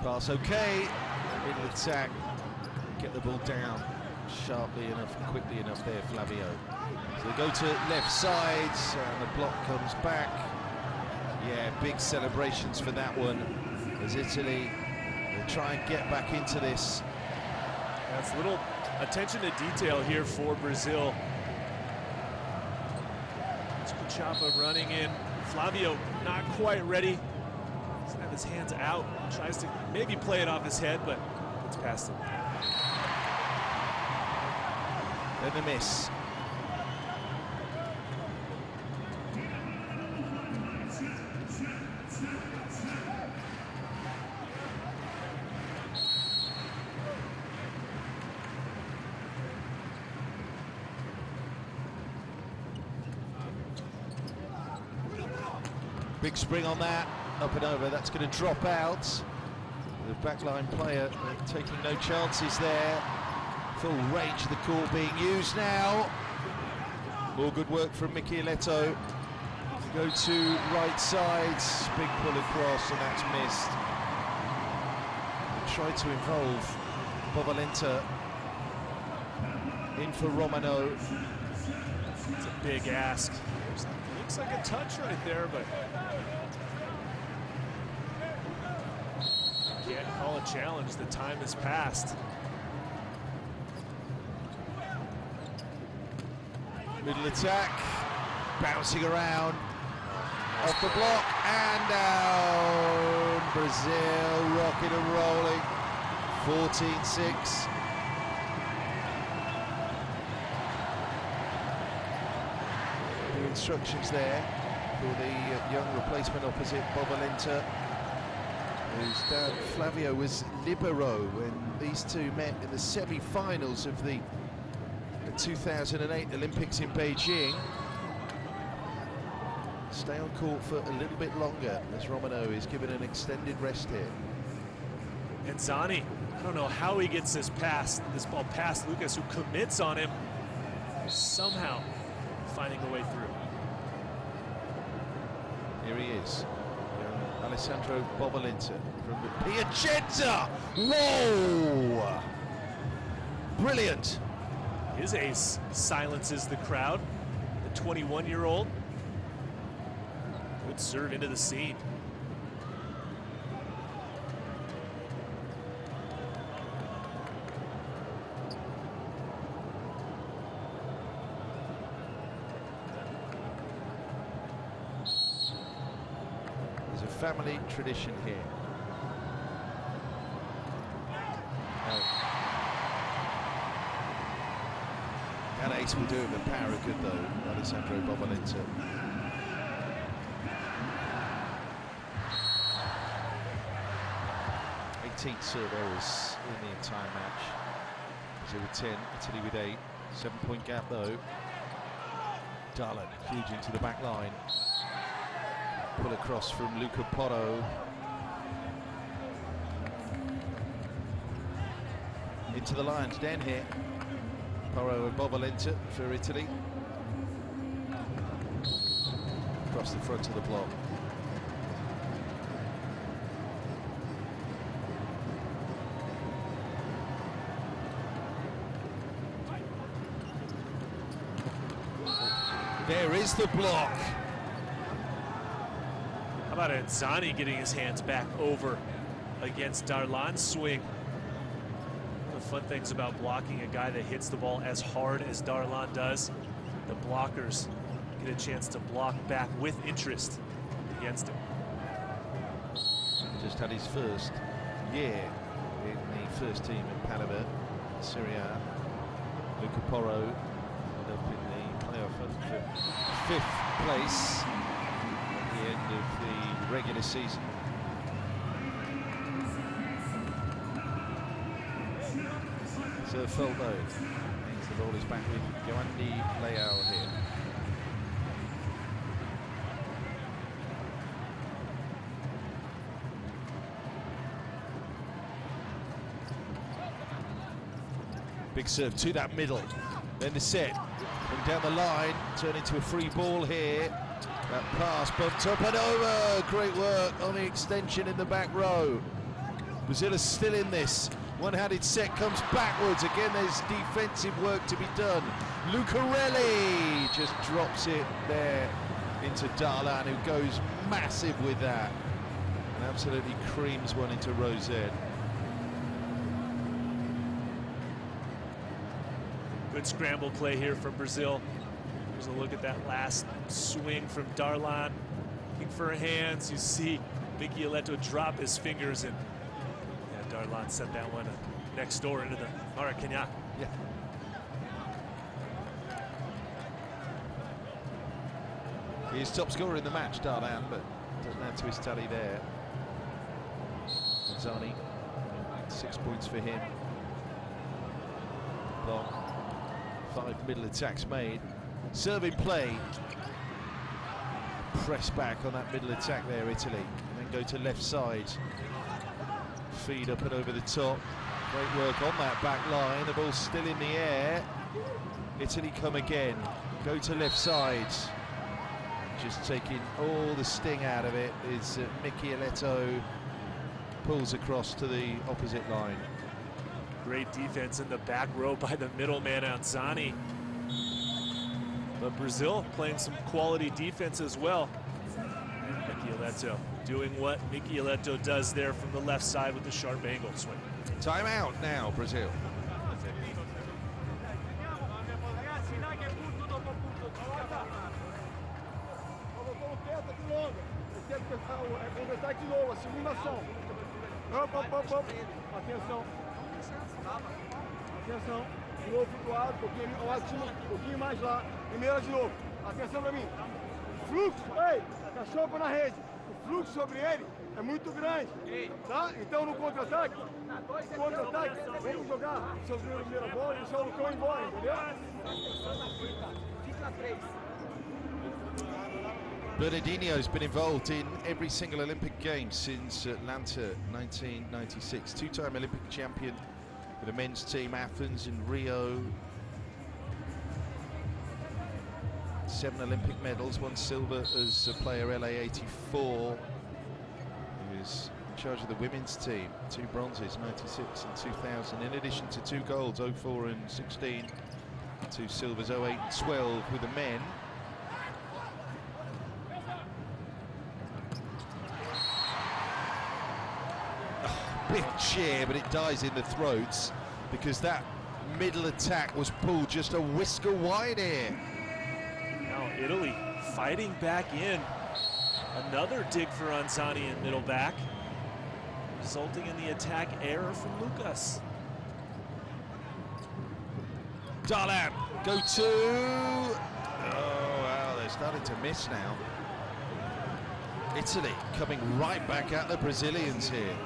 Pass okay. Middle attack. Get the ball down sharply enough, quickly enough there, Flavio. So they go to left side, and the block comes back. Yeah, big celebrations for that one as Italy try and get back into this. That's little attention to detail here for Brazil. Chapa running in Flavio not quite ready. Doesn't have his hands out. Tries to maybe play it off his head, but it's past him. Then the miss. Big spring on that, up and over. That's going to drop out. The backline player taking no chances there. Full range of the call being used now. More good work from Micheletto. Go to right side, big pull across, and that's missed. Tried to involve Bovalenta in for Romano. It's a big ask. Looks like a touch right there, but can't call a challenge. The time has passed. Middle attack, bouncing around, off the block and down. Brazil rocking and rolling, 14-6. The instructions there for the young replacement opposite Bovalenta, whose dad Flavio was libero when these two met in the semi-finals of the 2008 Olympics in Beijing. Stay on court for a little bit longer as Romano is given an extended rest here. And Zani, I don't know how he gets this ball past Lucas, who commits on him, somehow finding a way through. Here he is, Alessandro Bovalenta from Piacenza. Whoa! Brilliant. His ace silences the crowd. The 21-year-old. Good serve into the seam. There's a family tradition here. An ace will do it with power of good though, Alessandro Bovalenta. Eighteenth serve errors in the entire match. Brazil with 10, Italy with 8. 7-point gap though. Darlan huge into the back line. Pull across from Luca Porro. Into the lion's den here. Porro and Bovalenta for Italy. Across the front of the block. There is the block. How about Zani getting his hands back over against Darlan's swing? The fun things about blocking a guy that hits the ball as hard as Darlan does, the blockers get a chance to block back with interest against him. Just had his first year in the first team in Panama, Serie A. Luca Porro ended up in the playoff for 5th place at the end of the regular season. So felt though, means the ball is back with Yoandi Leao here. Big serve to that middle, then the set, and down the line, turn into a free ball here. That pass bumped up and over, great work on the extension in the back row. Brazil is still in this. One-handed set comes backwards. Again, there's defensive work to be done. Lucarelli just drops it there into Darlan, who goes massive with that and absolutely creams one into Rosette. Good scramble play here from Brazil. Here's a look at that last swing from Darlan. looking for hands. You see Micheletto drop his fingers, and Darlan sent that one next door into the Maracanã. Yeah. He's top scorer in the match, Darlan, but doesn't add to his tally there. Zani, 6 points for him. Block, 5 middle attacks made. Serving play. Press back on that middle attack there, Italy. And then go to left side. Feed up and over the top. Great work on that back line. The ball's still in the air. Italy come again. Go to left side. Just taking all the sting out of it is Micheletto. Pulls across to the opposite line. Great defense in the back row by the middleman Anzani. But Brazil playing some quality defense as well. Micheletto doing what Micheletto does there from the left side with the sharp angle swing. Timeout now, Brazil. Completar de novo, a segunda ação. Atenção. Atenção. De novo flutuado, um pouquinho mais lá. Primeira de novo. Atenção pra mim. Fluxo, ei, cachorro na rede. O fluxo sobre ele é muito grande. Tá? Então no contra-ataque, vamos jogar seus primeira bola e deixar o Lucão embora, entendeu? Fica 3. Bernardinho's been involved in every single Olympic game since Atlanta 1996. Two-time Olympic champion with the men's team, Athens and Rio. 7 Olympic medals, 1 silver as a player, LA 84. He was in charge of the women's team, 2 bronzes, 96 and 2000, in addition to 2 golds, 04 and 16, 2 silvers, 08 and 12 with the men. Big cheer, but it dies in the throats because that middle attack was pulled just a whisker wide here. Now Italy fighting back in. Another dig for Anzani in middle back, resulting in the attack error from Lucas. Darlan, go to. Oh, wow, they're starting to miss now. Italy coming right back at the Brazilians here.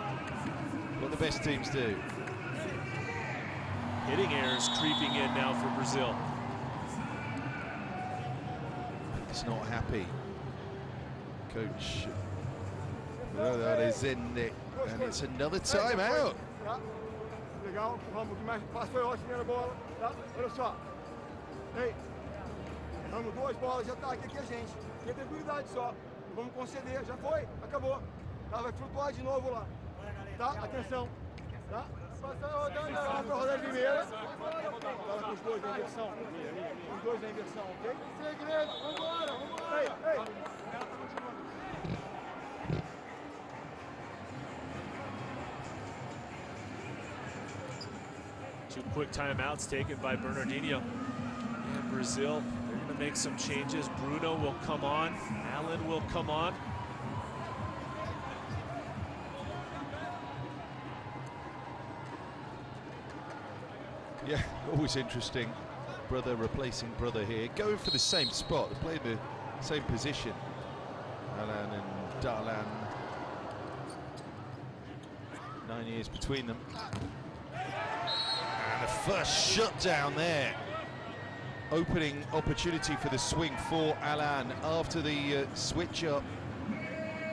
What the best teams do. Hitting errors creeping in now for Brazil. He's not happy. Coach Rezende, and it's another timeout. Legal, vamos, o que mais fácil foi ótimo, primeira bola, tá? Olha só. Ei, erramos 2 bolas de ataque aqui a gente. Tem tranquilidade só. Não vamos conceder, já foi, acabou. Tá, vai flutuar de novo lá. Tá? Atenção. Tá? Rodando pra rodar de primeira. Fala com os 2 na inversão. Os 2 na inversão, ok? Segredo, vambora, vambora. Ei. 2 quick timeouts taken by Bernardinho. And Brazil, they're going to make some changes. Bruno will come on. Allen will come on. Yeah, always interesting. Brother replacing brother here. Going for the same spot. They play the same position. Allen and Darlan. 9 years between them. And the first shutdown there. Opening opportunity for the swing for Allen after the switch up.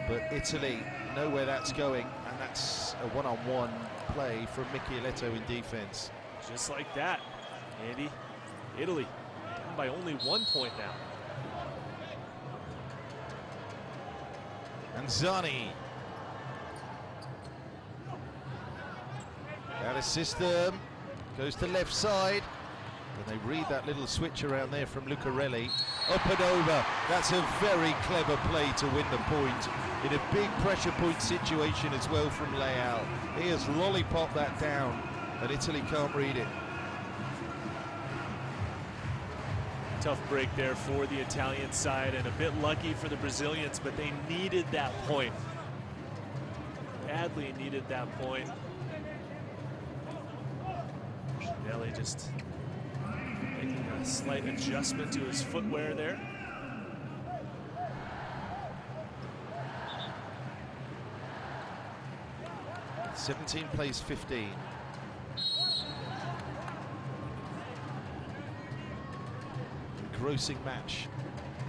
But Italy know where that's going, and that's a one-on-one play from Micheletto in defense. Just like that, Andy. Italy down by only 1 point now. Anzani. Out of system, goes to left side. And they read that little switch around there from Lucarelli. Up and over. That's a very clever play to win the point. In a big pressure point situation as well from Leal. He has lollipopped that down, and Italy can't read it. Tough break there for the Italian side, and a bit lucky for the Brazilians, but they needed that point. Badly needed that point. Nelly just making a slight adjustment to his footwear there. '17 plays 15. Engrossing match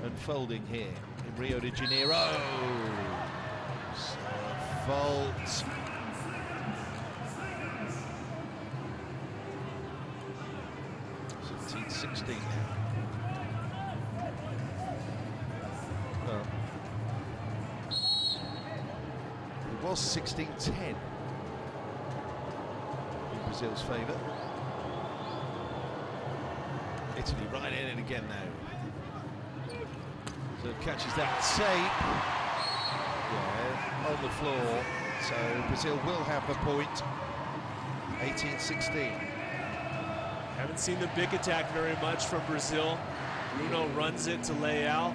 unfolding here in Rio de Janeiro. Vault. '16 now. Well, it was 16-10 in Brazil's favour. Italy right in it again now. So catches that tape. Yeah, on the floor. So Brazil will have the point. 18-16. Haven't seen the big attack very much from Brazil. Bruno runs it to lay out.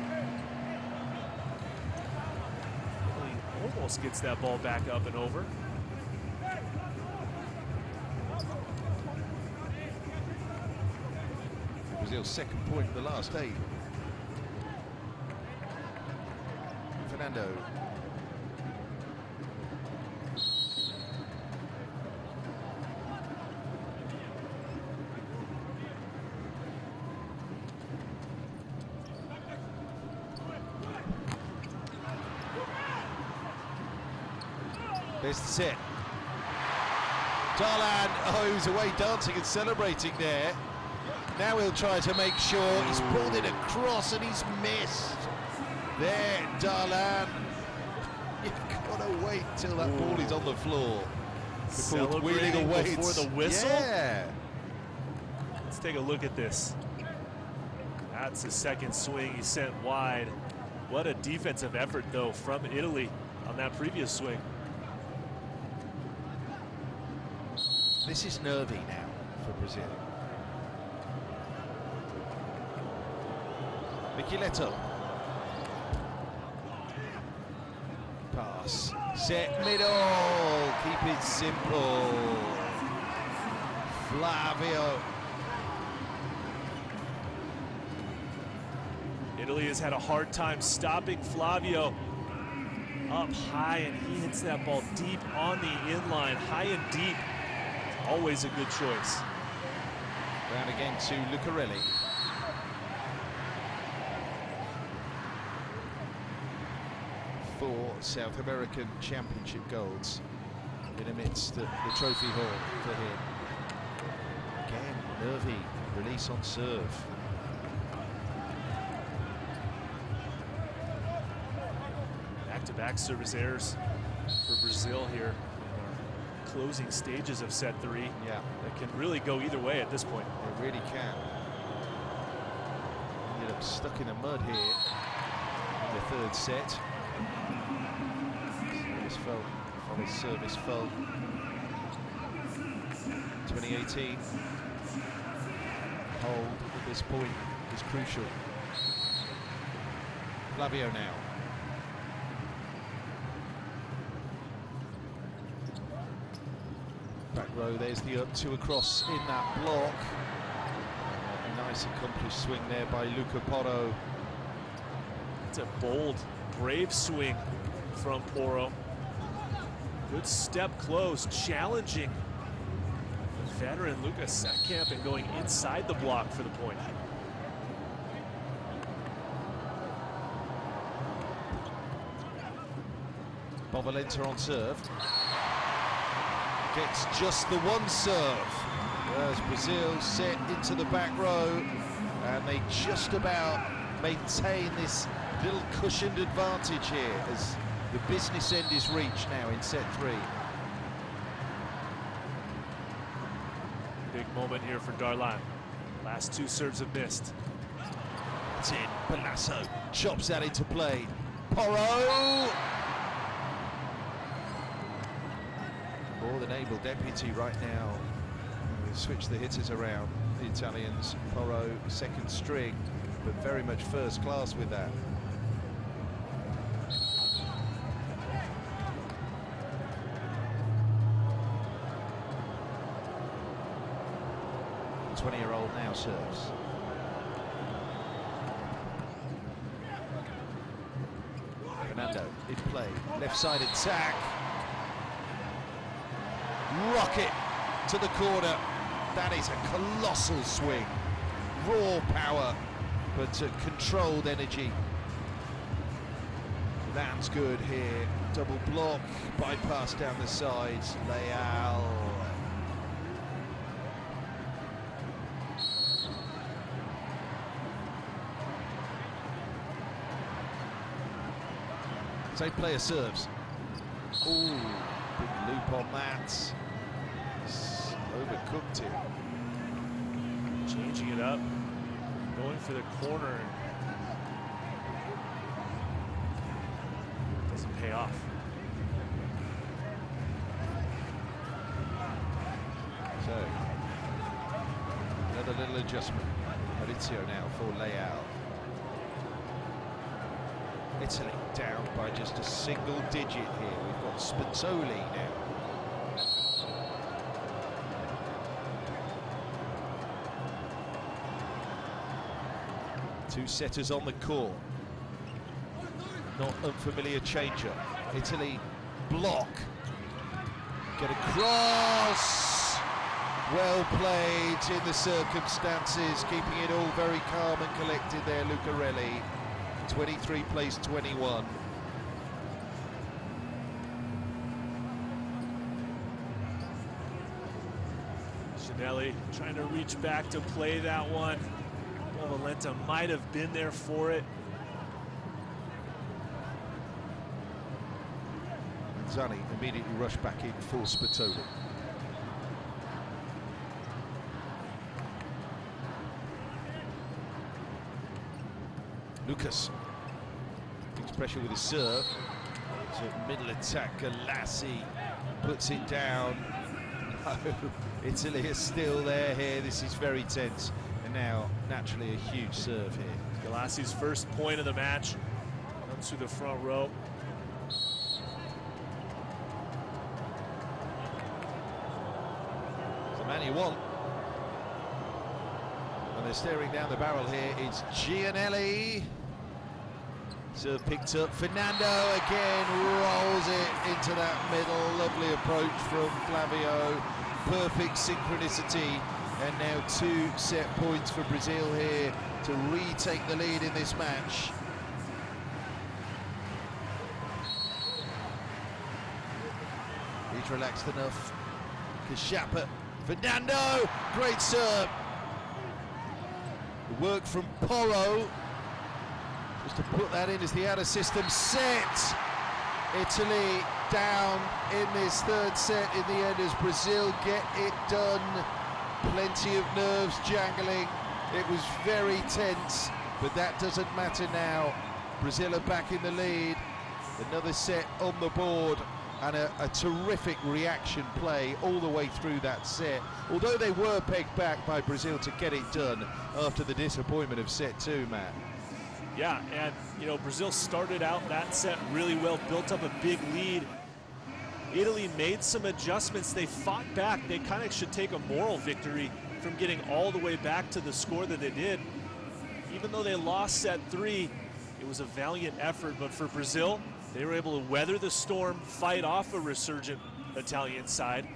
He almost gets that ball back up and over. Brazil's second point in the last 8. Fernando. There's the set. Darlan, oh, he was away dancing and celebrating there. Now he'll try to make sure. He's pulled it across and he's missed. There, Darlan. You've got to wait till that ball is on the floor before wheeling away before the whistle. Yeah. Let's take a look at this. That's the second swing he sent wide. What a defensive effort, though, from Italy on that previous swing. This is nervy now for Brazil. Micheletto. Pass. Set middle. Keep it simple. Flavio. Italy has had a hard time stopping Flavio. Up high, and he hits that ball deep on the inline, high and deep. Always a good choice. Round again to Lucarelli. Four South American Championship golds in amidst the trophy hall for him. Again, nervy release on serve. Back-to-back service errors for Brazil here. Closing stages of set 3. Yeah, that can really go either way at this point. They really can. Ended up stuck in the mud here in the third set. Service fault, follows service fault. 2018. Hold at this point is crucial. Flavio now. Back row, there's the up 2 across in that block. A nice accomplished swing there by Luca Porro. It's a bold, brave swing from Porro. Good step close, challenging the veteran Lucas Setkamp and going inside the block for the point. Bovalenta on serve. Gets just the one serve. As Brazil set into the back row, and they just about maintain this little cushioned advantage here as the business end is reached now in set 3. Big moment here for Darlan. Last 2 serves have missed. It's in. Palazzo chops that into play. Porro! More than able deputy right now. We'll switch the hitters around. The Italians, Porro, second string. but very much first class with that. The 20-year-old now serves. Fernando in play, left side attack. Rocket to the corner. That is a colossal swing. Raw power, but controlled energy. That's good here. Double block, bypass down the sides. Leal. Same player serves. Ooh, big loop on that. Overcooked it. Changing it up, going for the corner. Doesn't pay off. So, another little adjustment. Maurizio now for Leal. Italy down by just a single digit here. We've got Spatoli now. Two setters on the court. Not unfamiliar changer. Italy block. Get across. Well played in the circumstances, keeping it all very calm and collected there, Lucarelli. 23 plays 21. Ginelli trying to reach back to play that one. Valenta might have been there for it. Zani immediately rushed back in for Spatoli. Lucas brings pressure with his serve. So middle attack, Galassi puts it down. No, Italy is still there here. This is very tense. And now, naturally, a huge serve here. Galassi's first point of the match comes through the front row. It's the man you want. And they're staring down the barrel here. It's Gianelli. Serve picked up. Fernando again rolls it into that middle. Lovely approach from Flavio. Perfect synchronicity. And now 2 set points for Brazil here to retake the lead in this match. He's relaxed enough. Kashapa. Fernando. Great serve. The work from Porro. Just to put that in as the outer system set. Italy down in this third set in the end as Brazil get it done. Plenty of nerves jangling. It was very tense, but that doesn't matter now. Brazil are back in the lead. Another set on the board and a terrific reaction play all the way through that set. Although they were pegged back by Brazil to get it done after the disappointment of set 2, Matt. Yeah, and you know, Brazil started out that set really well, built up a big lead. Italy made some adjustments. They fought back. They kind of should take a moral victory from getting all the way back to the score that they did. Even though they lost set 3, it was a valiant effort. But for Brazil, they were able to weather the storm, fight off a resurgent Italian side,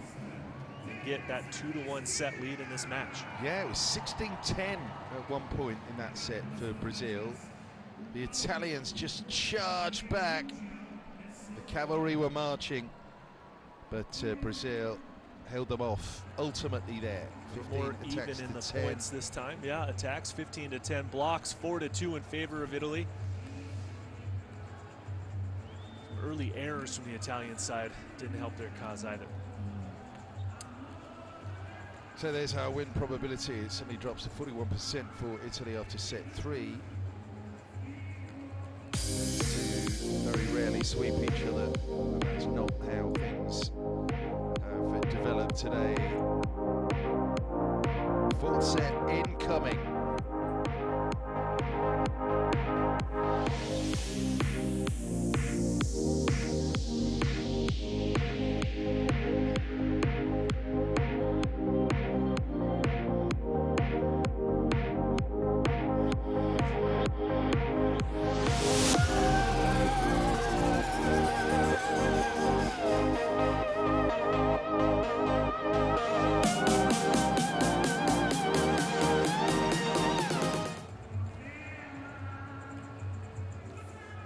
and get that 2-1 set lead in this match. Yeah, it was 16-10 at one point in that set for Brazil. The Italians just charged back. The cavalry were marching, but Brazil held them off. Ultimately there, 15 more even attacks in to the 10. points this time. Yeah, attacks 15-10, blocks 4-2 in favor of Italy. Some early errors from the Italian side didn't help their cause either. So there's our win probability. It suddenly drops to 41% for Italy after set 3. Very rarely sweep each other. That's not how things have developed today. Fourth set incoming.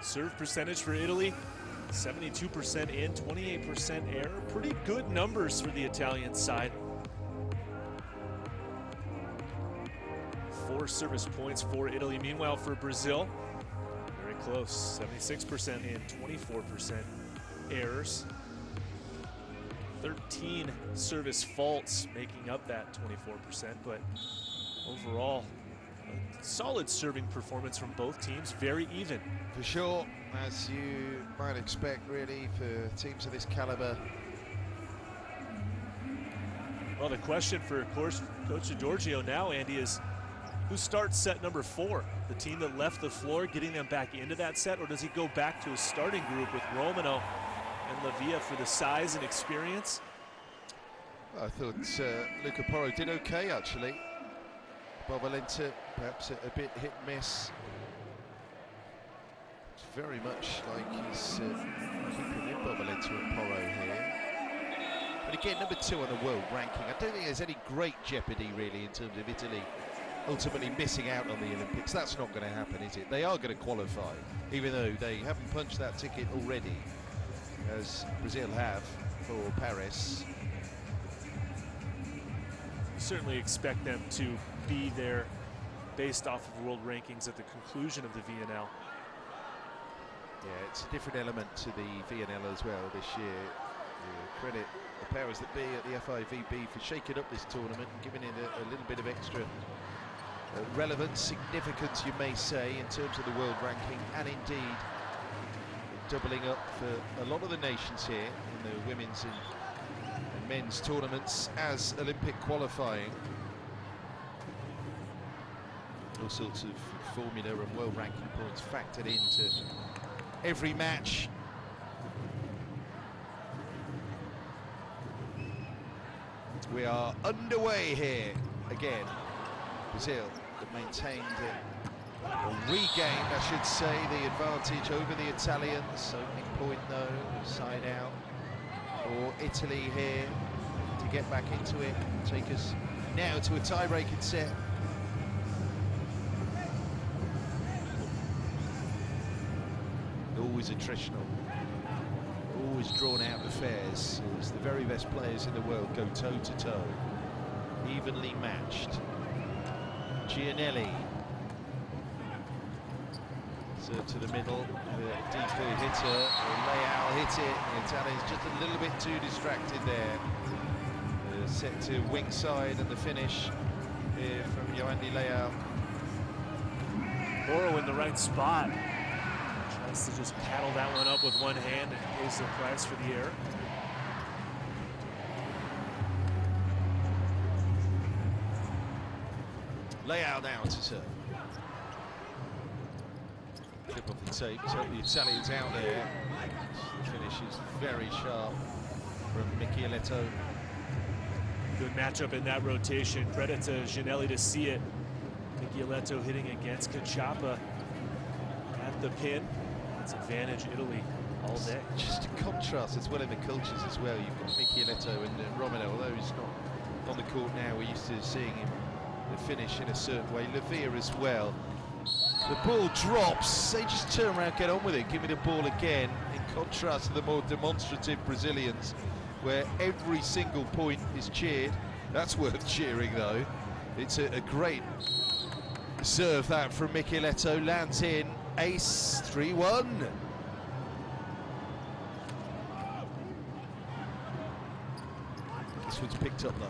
Serve percentage for Italy, 72% in, 28% error. Pretty good numbers for the Italian side. 4 service points for Italy. Meanwhile, for Brazil, very close, 76% in, 24% errors. 13 service faults making up that 24%, but overall, a solid serving performance from both teams, very even. For sure, as you might expect, really, for teams of this caliber. Well, the question for, of course, Coach Giorgio now, Andy, is who starts set number 4? The team that left the floor, getting them back into that set, or does he go back to his starting group with Romano and Lavia for the size and experience? I thought Luca Porro did okay, actually. Bovalenta, perhaps a bit hit and miss. It's very much like he's keeping in Bovalenta and Porro here. But again, number 2 on the world ranking. I don't think there's any great jeopardy, really, in terms of Italy ultimately missing out on the Olympics. That's not going to happen, is it? They are going to qualify, even though they haven't punched that ticket already, as Brazil have for Paris. Certainly expect them to be there based off of world rankings at the conclusion of the VNL. Yeah, it's a different element to the VNL as well this year. Credit the powers that be at the FIVB for shaking up this tournament and giving it a little bit of extra relevance, significance, you may say, in terms of the world ranking, and indeed doubling up for a lot of the nations here in the women's and men's tournaments as Olympic qualifying. All sorts of formula and world ranking points factored into every match. We are underway here again. Brazil have maintained or regained, I should say, the advantage over the Italians. Opening point though, side out for Italy here to get back into it, take us now to a tie-breaking set. Always attritional, always drawn out affairs, as the very best players in the world go toe-to-toe, evenly matched. Gianelli, serve to the middle, the decoy hitter, Leao hit it, the Italians just a little bit too distracted there. Set to wing side, and the finish here from Yoandi Leao. Porro in the right spot. Tries to just paddle that one up with one hand and pays the price for the error. Leao now to serve. Clip off the tape, help the Italians out there. The finish is very sharp from Michieletto. Good matchup in that rotation. Credit to Gianelli to see it. Michieletto hitting against Cacciapa at the pin. That's advantage Italy all day. Just a contrast as well in the cultures as well. You've got Michieletto and Romano, although he's not on the court now. We're used to seeing him finish in a certain way. Lavia as well. The ball drops. They just turn around, get on with it. Give me the ball again. In contrast to the more demonstrative Brazilians, where every single point is cheered. That's worth cheering, though. It's a great serve, that from Michieletto. Lands in. Ace, 3-1. This one's picked up, though.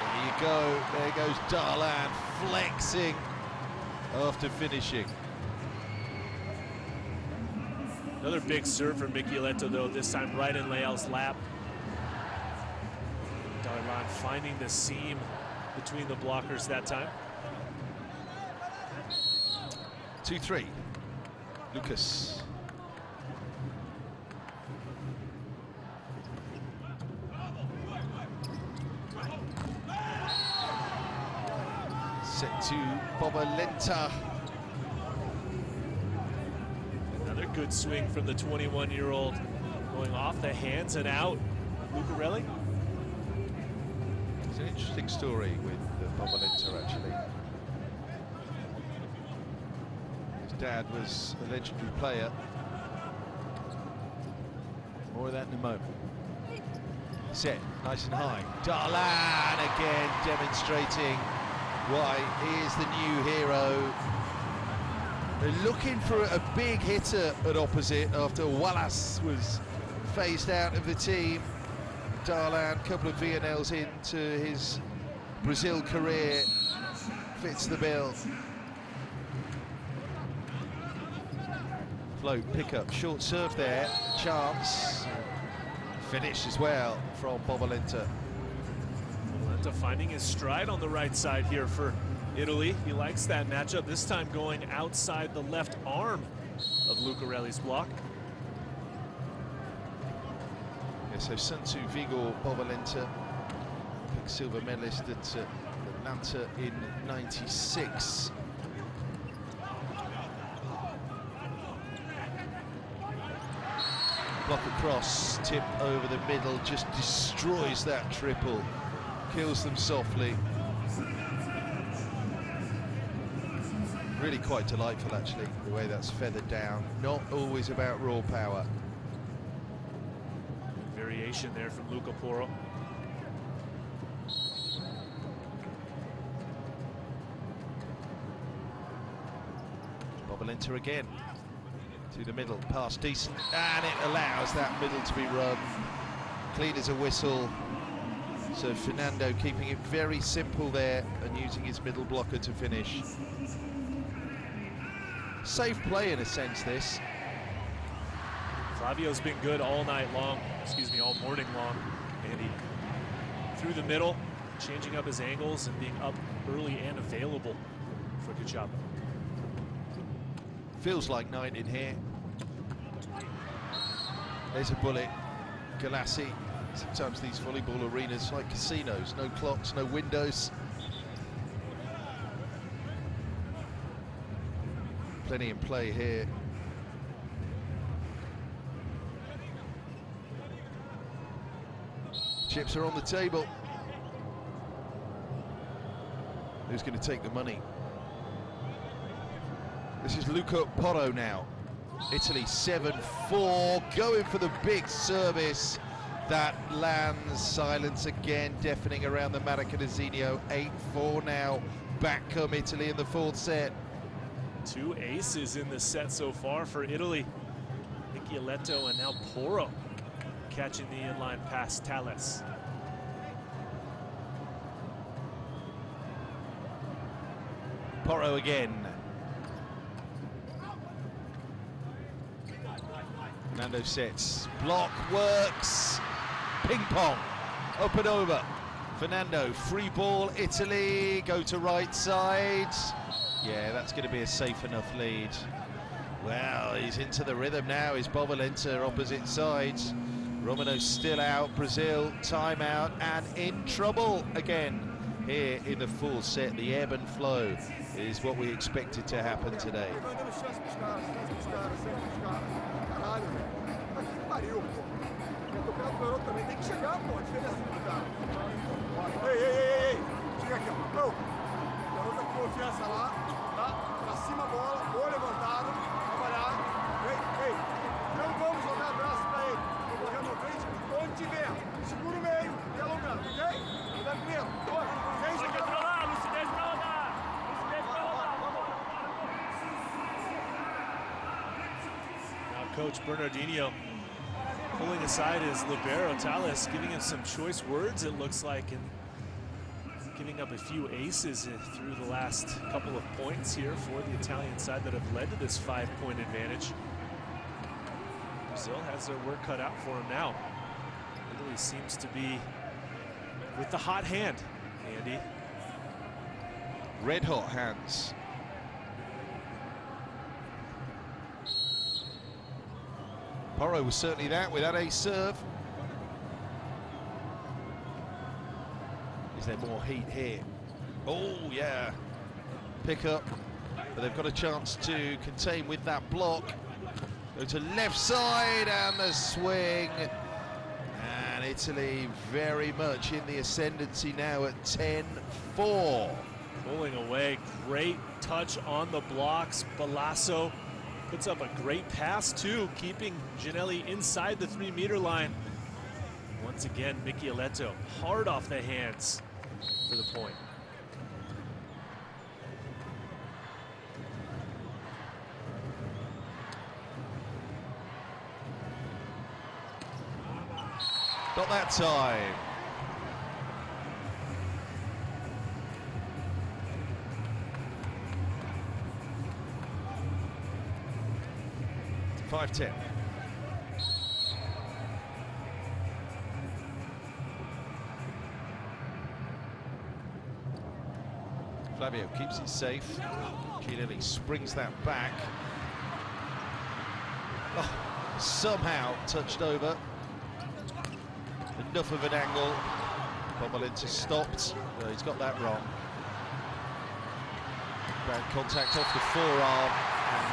There you go. There goes Darlan, flexing after finishing. Another big serve from Michieletto, though, this time right in Leao's lap. Darlan finding the seam between the blockers that time. 2-3. Lucas. Set to Bobalenta. Another good swing from the 21-year-old, going off the hands and out. Lucarelli. It's an interesting story with Bobalenta, actually. His dad was a legendary player. More of that in a moment. Set, nice and high. Darlan again demonstrating why he is the new hero. They're looking for a big hitter at opposite after Wallace was phased out of the team. Darlan, a couple of VNLs into his Brazil career, fits the bill. Float, pick up, short serve there, chance. Finish as well from Bobalenta. Bobalenta finding his stride on the right side here for Italy. He likes that matchup, this time going outside the left arm of Lucarelli's block. Yeah, so Santu Vigor Bobalenta, big silver medalist at Atlanta in '96. Block across, tip over the middle, just destroys that triple, kills them softly. Really quite delightful, actually, the way that's feathered down. Not always about raw power. Variation there from Luca Porro. Bobalenta again. To the middle, pass decent, and it allows that middle to be run. Clean as a whistle. So Fernando keeping it very simple there and using his middle blocker to finish. Safe play in a sense, this. Flavio's been good all night long, all morning long, and he through the middle, changing up his angles and being up early and available for a good job. Feels like night in here. There's a bullet. Galassi. Sometimes these volleyball arenas like casinos, no clocks, no windows. Plenty in play here. Chips are on the table. Who's going to take the money? This is Luca Porro now. Italy 7-4, going for the big service. That lands. Silence again, deafening around the Maracanãzinho. 8-4 now. Back come Italy in the fourth set. Two aces in the set so far for Italy. Micheletto and now Porro catching the inline pass, Tales. Porro again. Fernando sets. Block works. Ping pong. Up and over. Fernando, free ball, Italy. Go to right side. Yeah, that's going to be a safe enough lead. Well, he's into the rhythm now. Is Bobalenta opposite sides. Romano's still out. Brazil, timeout, and in trouble again here in the full set. The ebb and flow is what we expected to happen today. Confiança lá, tá? Pra cima a bola, boa levantada, trabalhar. Ei, não vamos jogar braço pra ele. Vamos correr na frente, onde tiver. Segura o meio e alongando, ok? Vai primeiro. Pode controlar, lucidez pra rodar. Lucidez pra rodar. Now Coach Bernardinho pulling aside his libero, Tales, giving him some choice words, it looks like, and giving up a few aces through the last couple of points here for the Italian side that have led to this 5-point advantage. Brazil has their work cut out for him now. Italy seems to be with the hot hand, Andy. Red hot hands. Porro was certainly that with that ace serve. Is there more heat here? Oh, yeah. Pick up. But they've got a chance to contain with that block. Go to left side and the swing. And Italy very much in the ascendancy now at 10-4. Pulling away, great touch on the blocks. Balasso puts up a great pass too, keeping Giannelli inside the 3-meter line. Once again, Michieletto hard off the hands for the point. Not that time. (5-10). Flavio keeps it safe. Giannelli springs that back. Oh, somehow touched over. Enough of an angle. Bobolinta stopped. He's got that wrong. Bad contact off the forearm. And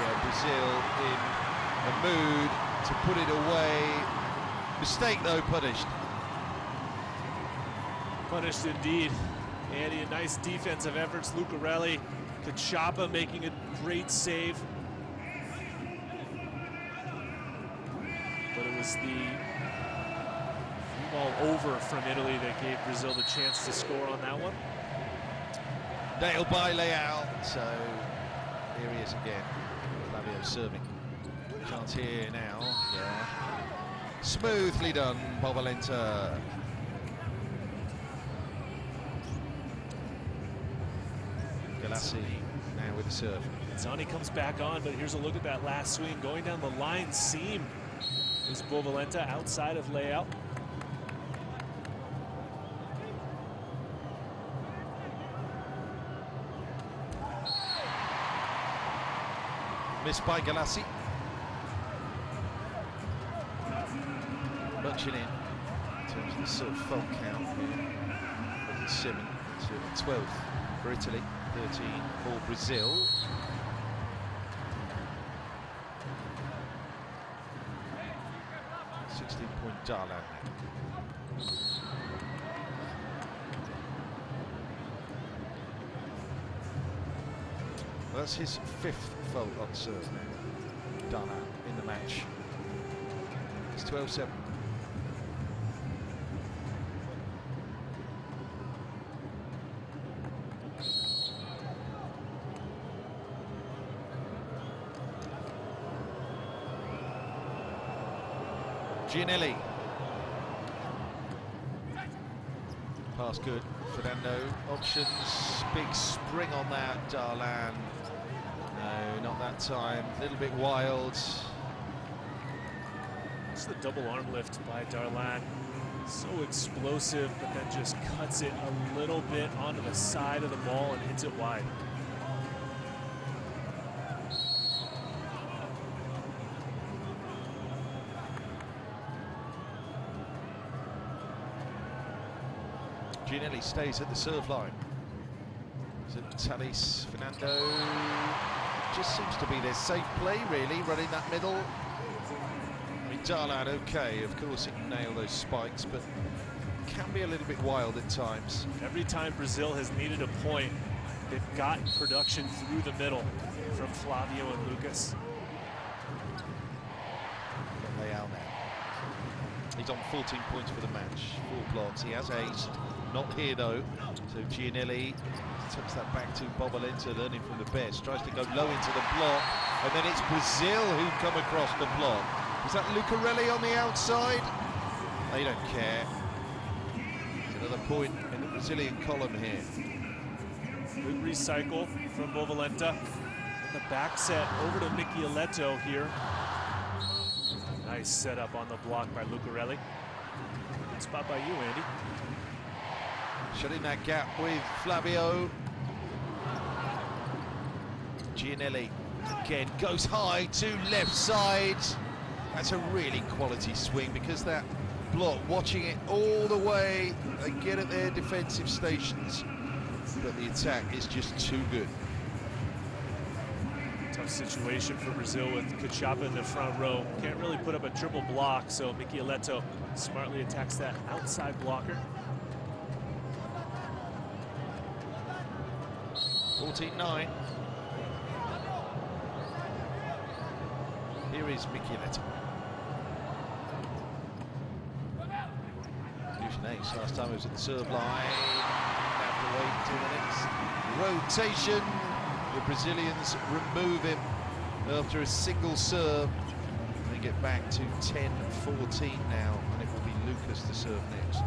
yeah, Brazil in a mood to put it away. Mistake though, punished. Punished indeed. Andy, a nice defensive efforts. Lucarelli, Cachapa making a great save. But it was the ball over from Italy that gave Brazil the chance to score on that one. Nailed by Leal. So here he is again. Flavio serving. Chance here now. Yeah. Smoothly done, Bobolinta. Galassi now with the serve. Zani comes back on, but here's a look at that last swing. Going down the line seam is Bobolenta outside of layout. Missed by Galassi. Munching in terms of the sort of fault count here. 7 to 12 for Italy, 13 for Brazil. Point Darlan. Well, that's his 5th fault on serve now. Darlan in the match. It's 12-7. Giannelli. Pass good. Fernando options. Big spring on that. Darlan. No, not that time. A little bit wild. It's the double arm lift by Darlan. So explosive, but then just cuts it a little bit onto the side of the ball and hits it wide. Giannelli stays at the serve line. Is it Talis? Fernando just seems to be their safe play, really, running that middle. I mean, Darlan, okay, of course he can nail those spikes, but can be a little bit wild at times. Every time Brazil has needed a point, they've gotten production through the middle from Flavio and Lucas. Leal now. He's on 14 points for the match, 4 blocks. He has aced. Not here though, so Giannelli tucks that back to Bobolinta, learning from the best, tries to go low into the block, and then it's Brazil who come across the block. Is that Lucarelli on the outside? They don't care. It's another point in the Brazilian column here. Good recycle from Bobolenta. And the back set over to Michieletto here. Nice setup on the block by Lucarelli. Good spot by you, Andy. Shutting that gap with Flavio. Giannelli again goes high to left side. That's a really quality swing, because that block, watching it all the way, they get at their defensive stations, but the attack is just too good. Tough situation for Brazil with Cachapa in the front row. Can't really put up a triple block, so Michieletto smartly attacks that outside blocker. 14-9. Here is Michieletto. Ace. Last time he was at the serve line. Have to wait until the next rotation. The Brazilians remove him after a single serve. They get back to 10-14 now, and it will be Lucas to serve next.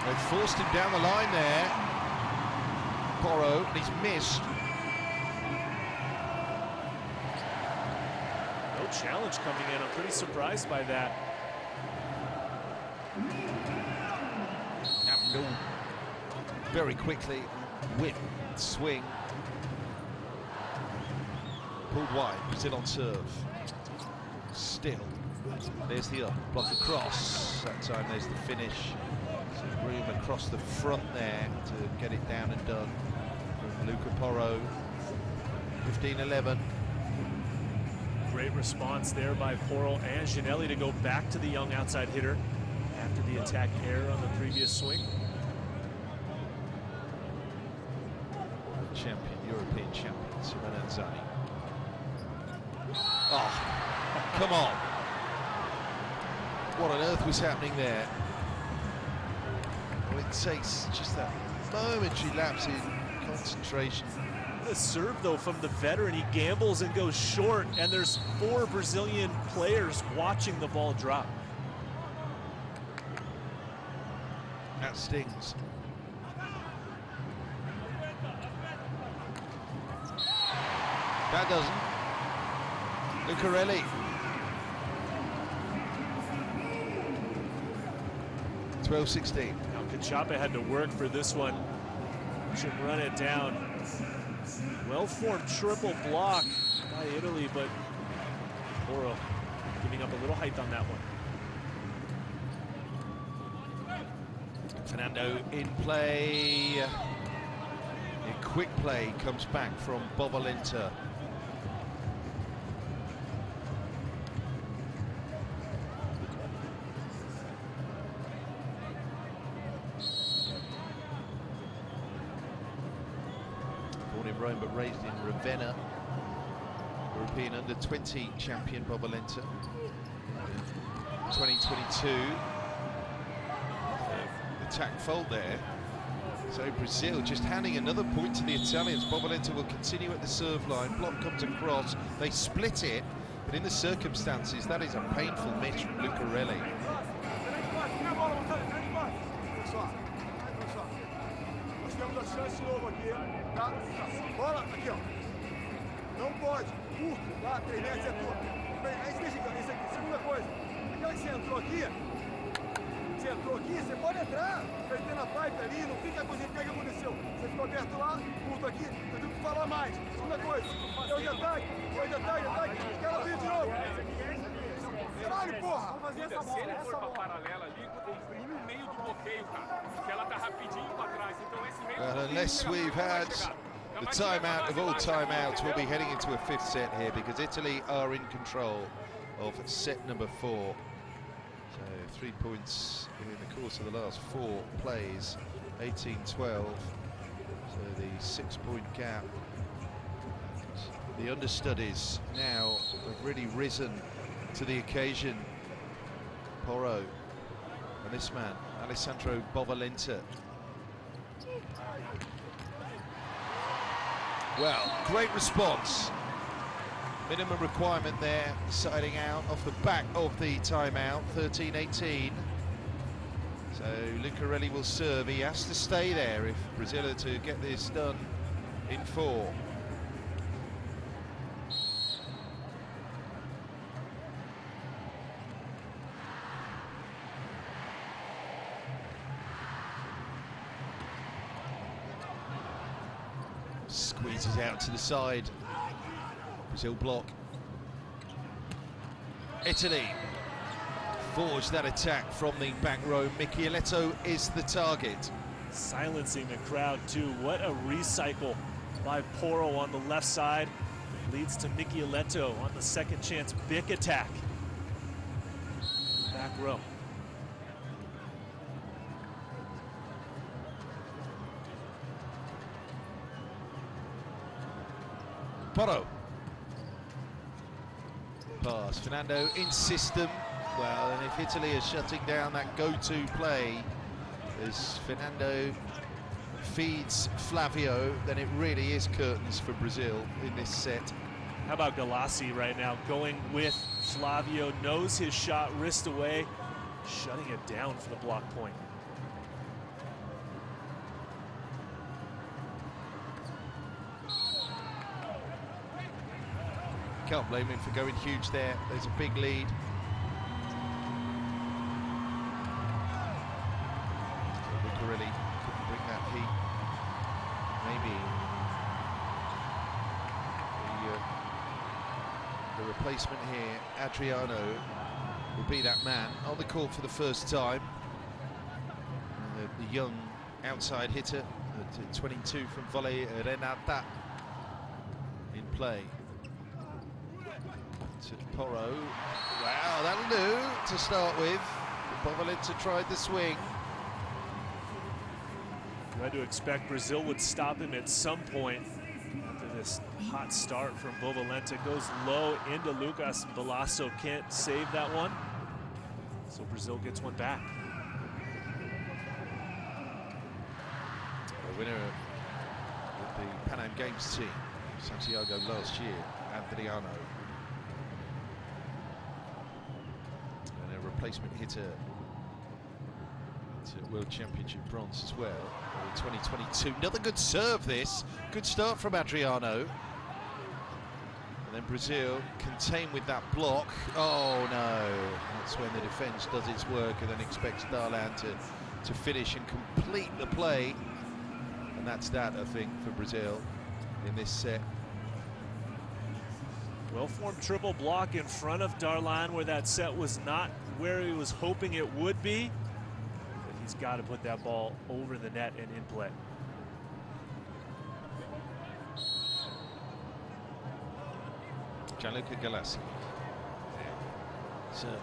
They've forced him down the line there, Porro, and he's missed. No challenge coming in. I'm pretty surprised by that. No. Very quickly, whip, swing. Pulled wide, Brazil on serve. Still. There's the up, block across. That time there's the finish. Some room across the front there to get it down and done from Luca Porro. 15-11. Great response there by Porro and Gianelli to go back to the young outside hitter after the attack error on the previous swing. Champion, European champion, Simone Anzani. Oh, come on. What on earth was happening there? Well, it takes just that momentary lapse in concentration. What a serve, though, from the veteran. He gambles and goes short, and there's 4 Brazilian players watching the ball drop. That stings. That doesn't. Lucarelli. (12-16). Now Cachapa had to work for this one. Should run it down. Well-formed triple block by Italy, but Porro giving up a little height on that one. Fernando in play. A quick play comes back from Bovalenta. Born in Rome but raised in Ravenna. European under-20 champion Bovalenta. 2022. Attack fault there. So Brazil just handing another point to the Italians. Bovalenta will continue at the serve line. Block comes across. They split it, but in the circumstances, that is a painful miss from Lucarelli. Nós temos a chance de novo aqui, tá? Bola aqui, ó. Não pode. Curto, tá? 3 metros é tudo. Bem, aí deixa isso aqui. Segunda coisa. Aquela que você entrou aqui, você pode entrar, perdendo a pipe ali, não fica a coisa, o que aconteceu? Você ficou aberto lá, curto aqui, eu tenho que falar mais. Segunda coisa, eu de ataque, os caras viram de novo. Caralho, porra! Vamos fazer essa bola. Se ele for pra paralela ali, comprime o meio do bloqueio, cara, porque ela tá rapidinho pra trás, então esse meio And unless we've had the timeout of all timeouts, we'll be heading into a 5th set here, because Italy are in control of set number 4. So 3 points in the course of the last 4 plays, 18-12. So the 6-point gap. The understudies now have really risen to the occasion. Porro and this man, Alessandro Bovalenta. Well, great response. Minimum requirement there, siding out off the back of the timeout, 13-18. So Lucarelli will serve. He has to stay there if Brazil are to get this done in 4. Squeezes out to the side. Brazil block. Italy forged that attack from the back row. Michieletto is the target. Silencing the crowd too. What a recycle by Porro on the left side. Leads to Michieletto on the second chance big attack. Back row. Porro. Pass. Fernando in system. Well, and if Italy is shutting down that go-to play as Fernando feeds Flavio, then it really is curtains for Brazil in this set. How about Galassi right now going with Flavio, knows his shot, wrist away, shutting it down for the block point. Can't blame him for going huge there. There's a big lead. Really couldn't bring that heat. Maybe the replacement here, Adriano, will be that man on the court for the first time. And the young outside hitter at 22 from Volley, Renata, in play. To Porro. Wow, that'll do to start with. Bovalinta tried the swing. You had to expect Brazil would stop him at some point after this hot start from Bovalenta. Goes low into Lucas. Balasso can't save that one. So Brazil gets one back. The winner of the Pan Am Games team, Santiago last year, Adriano. And a replacement hitter to World Championship bronze as well in 2022. Another good serve this. Good start from Adriano. And then Brazil contained with that block. Oh no, that's when the defense does its work and then expects Darlan to finish and complete the play. And that's that, I think, for Brazil in this set. Well-formed triple block in front of Darlan where that set was not where he was hoping it would be. He's got to put that ball over the net and in play. Gianluca Galassi serving,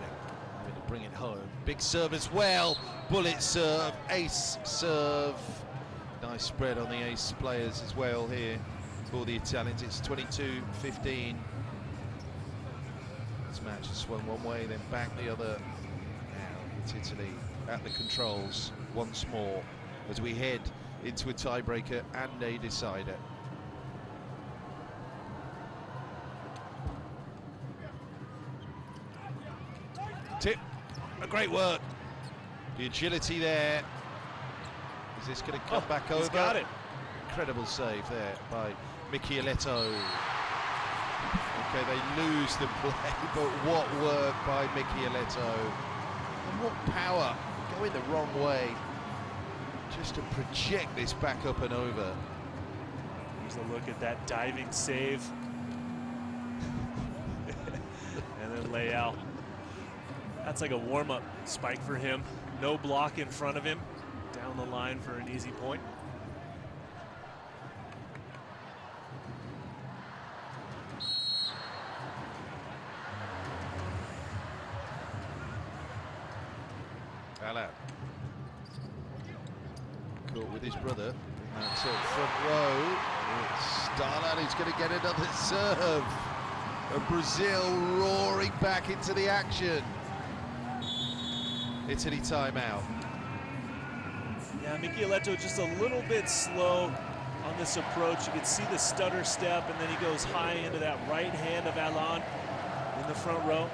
having to bring it home. Big serve as well. Bullet serve, ace serve. Nice spread on the ace players as well here for the Italians. It's 22-15. This match has swung one way, then back the other. Now it's Italy at the controls once more as we head into a tiebreaker and a decider. Tip, a great work. The agility there. Is this going to come back over? He's got it. Incredible save there by Michieletto. Okay, they lose the play, but what work by Michieletto. And what power. Going the wrong way just to project this back up and over. Here's a look at that diving save. And then Leal. That's like a warm-up spike for him. No block in front of him. Down the line for an easy point. Alain. Caught with his brother in that sort of front row. It's Darlan who's going to get another serve. And Brazil roaring back into the action. Italy timeout. Yeah, Michieletto just a little bit slow on this approach. You can see the stutter step, and then he goes high into that right hand of Alain in the front row.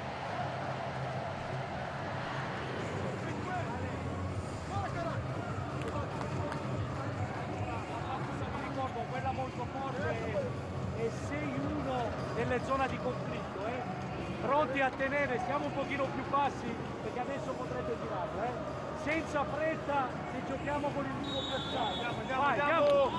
Nelle zone di conflitto, pronti a tenere, stiamo un pochino più bassi perché adesso potrebbe tirare, senza fretta se giochiamo con il lungo piazzato. Andiamo.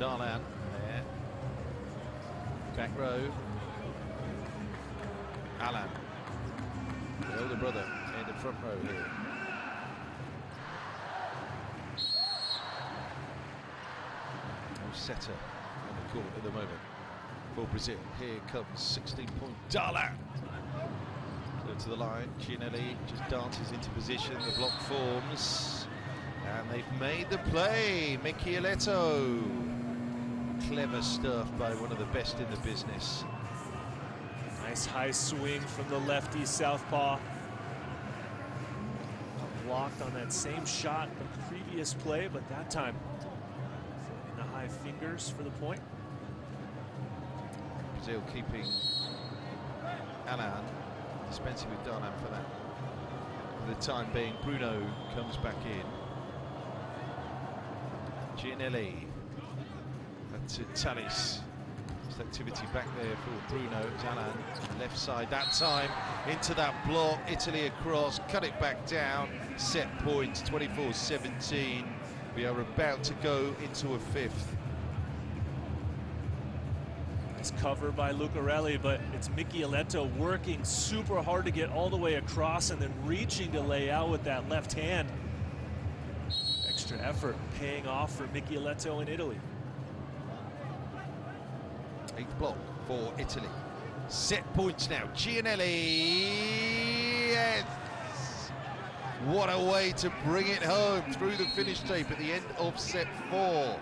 Darlan there. Back row. Alan, the older brother, in the front row here. No setter on the court at the moment for Brazil. Here comes 16-point Darlan. Go to the line. Gianelli just dances into position. The block forms. And they've made the play. Michieletto. Clever stuff by one of the best in the business. Nice high swing from the lefty southpaw. Blocked on that same shot the previous play, but that time in the high fingers for the point. Brazil keeping Alan, dispensing with Darlan for that. For the time being, Bruno comes back in. Gianelli to Talis. Just activity back there for Bruno. Alan, left side that time, into that block. Italy across, cut it back down. Set points, 24-17. We are about to go into a fifth. Nice cover by Lucarelli, but it's Michieletto working super hard to get all the way across and then reaching to lay out with that left hand. Extra effort paying off for Michieletto in Italy. 8th block for Italy. Set points now. Gianelli. Yes. What a way to bring it home through the finish tape at the end of set 4.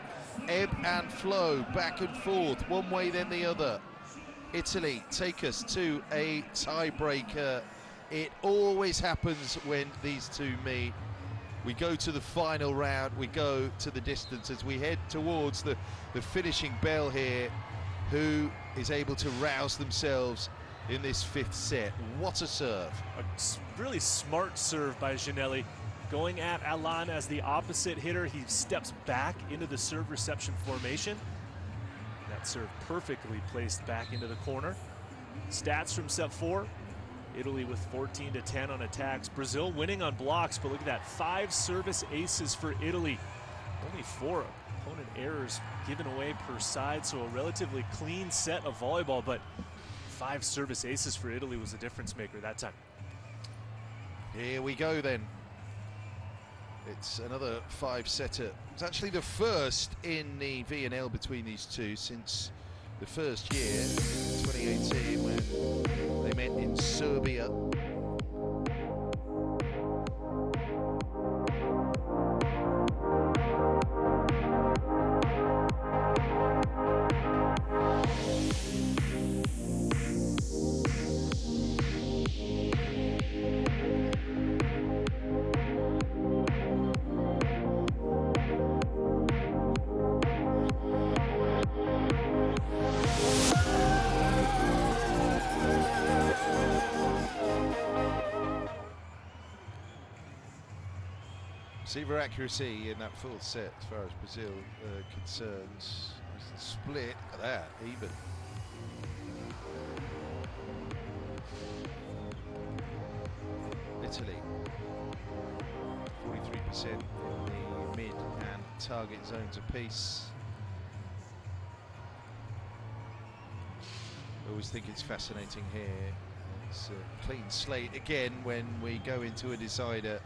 Ebb and flow, back and forth, one way then the other. Italy take us to a tiebreaker. It always happens when these two meet. We go to the final round, we go to the distance as we head towards the finishing bell here. Who is able to rouse themselves in this 5th set? What a serve. A really smart serve by Gianelli. Going at Alan as the opposite hitter, he steps back into the serve reception formation. That serve perfectly placed back into the corner. Stats from set 4. Italy with 14-10 on attacks. Brazil winning on blocks, but look at that. 5 service aces for Italy. Only 4 opponent errors given away per side, so a relatively clean set of volleyball, but 5 service aces for Italy was a difference maker that time. Here we go then. It's another 5-setter. It's actually the first in the VNL between these two since the first year, 2018, when they met in Serbia. Receiver accuracy in that 4th set as far as Brazil concerns. Split, look at that, even. Italy, 43% in the mid and target zones apiece. I always think it's fascinating here. It's a clean slate again when we go into a decider.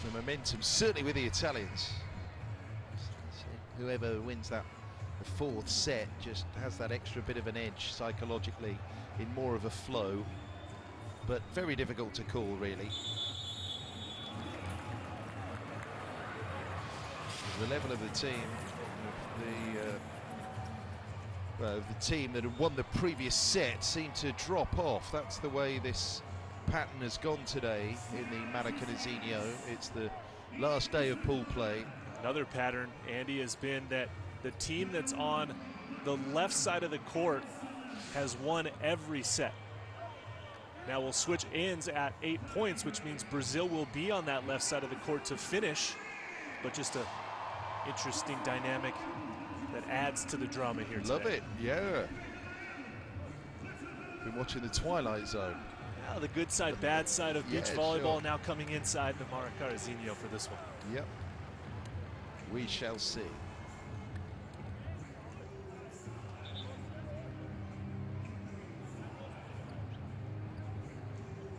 The momentum, certainly with the Italians. Whoever wins that the 4th set just has that extra bit of an edge psychologically in more of a flow, but very difficult to call, really. The level of the team, the team that had won the previous set seemed to drop off. That's the way this pattern has gone today in the Maracanãzinho. It's the last day of pool play. Another pattern, Andy, has been that the team that's on the left side of the court has won every set. Now we'll switch ends at 8 points, which means Brazil will be on that left side of the court to finish, but just a interesting dynamic that adds to the drama here today. Love it, yeah. Been watching the Twilight Zone. Now the good side, bad side of beach Yeah, volleyball sure. now coming inside the Maracanãzinho for this one. Yep. We shall see.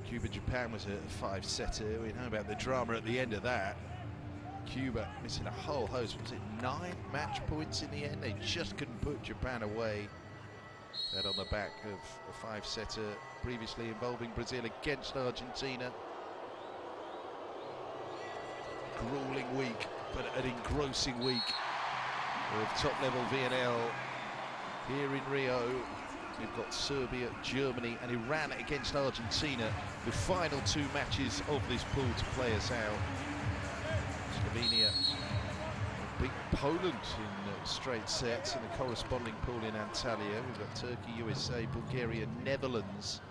Cuba-Japan was a 5-setter. We know about the drama at the end of that. Cuba missing a whole host. Was it 9 match points in the end? They just couldn't put Japan away. That on the back of a 5-setter previously involving Brazil against Argentina. Grueling week, but an engrossing week of top-level VNL here in Rio. We've got Serbia, Germany and Iran against Argentina, the final 2 matches of this pool to play us out. Slovenia beat Poland in straight sets in the corresponding pool in Antalya. We've got Turkey, USA, Bulgaria, Netherlands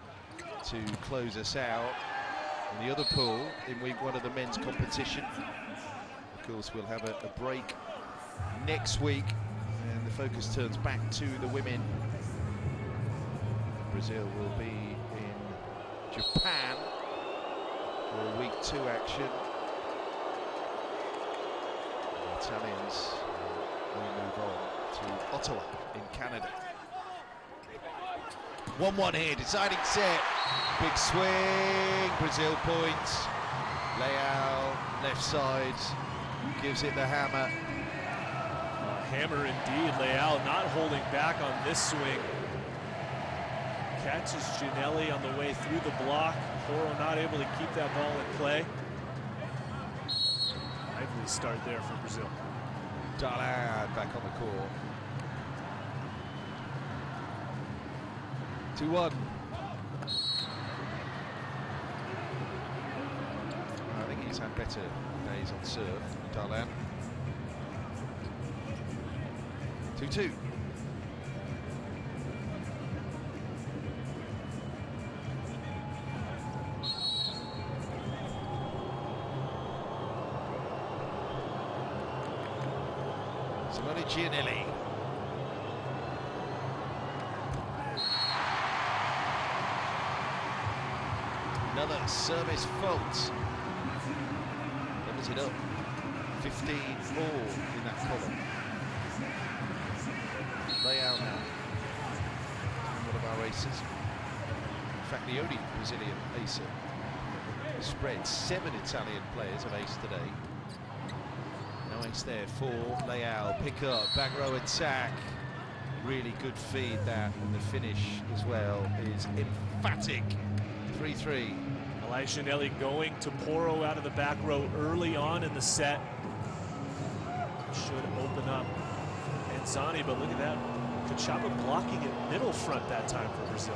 to close us out. In the other pool, in week 1 of the men's competition, of course, we'll have a break next week, and the focus turns back to the women. Brazil will be in Japan for week 2 action. The Italians will move on to Ottawa in Canada. 1-1 here, deciding set. Big swing, Brazil points. Leal, left side, gives it the hammer. Hammer indeed. Leal not holding back on this swing. Catches Ginelli on the way through the block. Poro not able to keep that ball in play. Lively start there for Brazil. Darlan back on the court. 2-1. I think he's had better days on serve, Darlan. 2-2. Simone Giannelli. Another service fault. Doubles it up. 15 more in that column. Leal now. One of our aces. In fact, the only Brazilian acer. Spread 7 Italian players have ace today. No ace there for Leal. Pick up, back row attack. Really good feed that, and the finish as well is emphatic. 3-3. Ginelli going to Poro out of the back row early on in the set. Should open up Anzani, but look at that. Cachapa blocking it middle front that time for Brazil.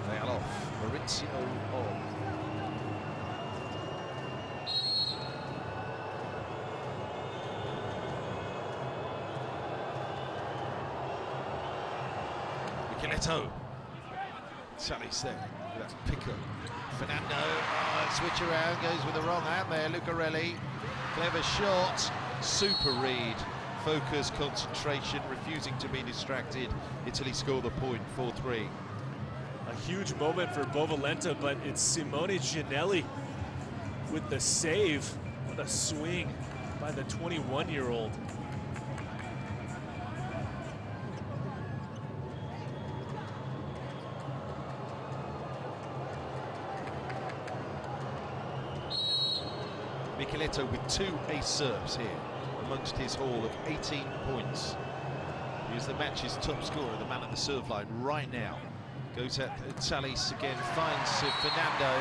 Leal off. Maurizio on. Micheletto. Sally's there. That's Pico. Fernando. Switch around. Goes with the wrong hand there. Lucarelli. Clever shot. Super read. Focus, concentration, refusing to be distracted. Italy score the point, 4-3. A huge moment for Bovalenta, but it's Simone Giannelli with the save. What a swing by the 21-year-old. Micheletto with 2 ace serves here amongst his haul of 18 points. He is the match's top scorer, the man at the serve line right now. Goes at Salis again, finds Fernando,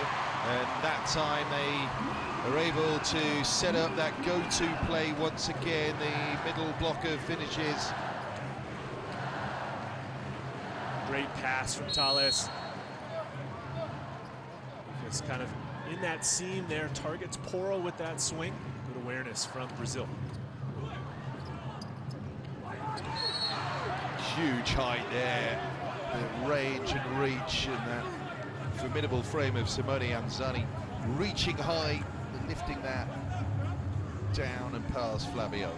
and that time they are able to set up that go-to play once again. The middle blocker finishes. Great pass from Tales. Just kind of in that seam there, targets Poro with that swing. Good awareness from Brazil. Huge height there, the range and reach, and that formidable frame of Simone Anzani reaching high and lifting that down and past Flavio.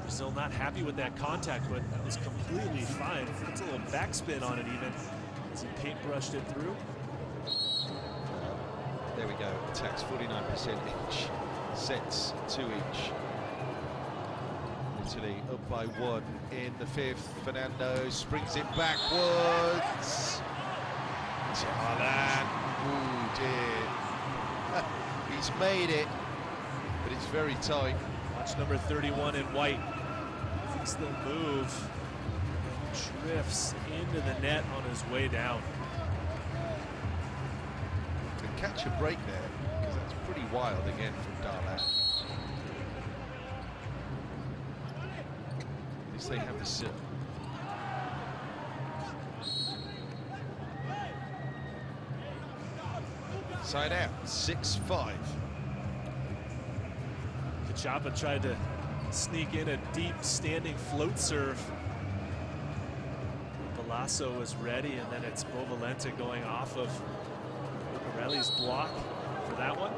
Brazil not happy with that contact, but that was completely fine. It's a little backspin on it even as he paintbrushed it through. There we go. Attacks 49% each. Sets 2 each. Italy up by 1 in the 5th. Fernando springs it backwards. Darlan. Oh dear. He's made it, but it's very tight. Watch number 31 in white. Thinks they'll move. Drifts into the net on his way down. Can catch a break there, because that's pretty wild again from Darlan. At least they have the serve. Side out, 6-5. Kachapa tried to sneak in a deep standing float serve. Velasco is ready, and then it's Bovalenta going off of Lucarelli's block for that one.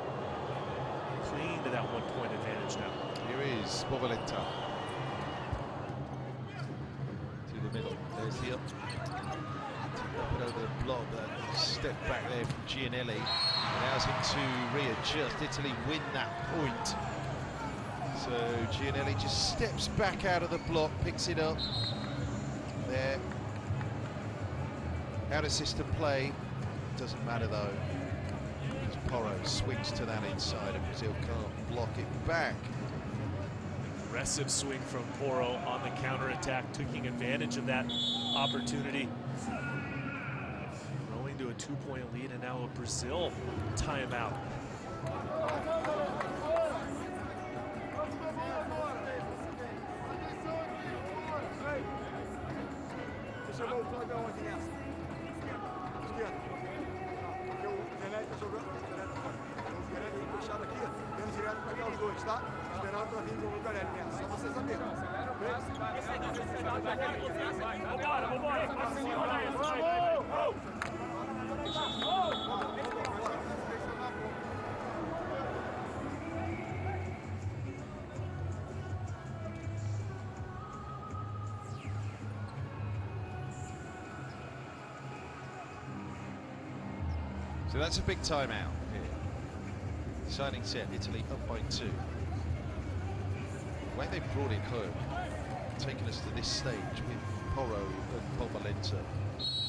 Clean to that 1-point advantage now. Here is Bovalenta. To the middle, there's the up. Up and over the block, that step back there from Gianelli. Allows him to readjust. Italy win that point. So Gianelli just steps back out of the block, picks it up. There. Out of system play. Doesn't matter though. Because Porro swings to that inside and Brazil can't block it back. Aggressive swing from Porro on the counter-attack, taking advantage of that opportunity. Rolling to a 2-point lead, and now a Brazil timeout. Tá? Esperando pra vir com o Lucarelli nessa. Só você saber. Vambora, passa em cima daí. So that's a big timeout here. Deciding set, Italy up by 2. The way they brought it home, taken us to this stage with Porro and Bovalenta,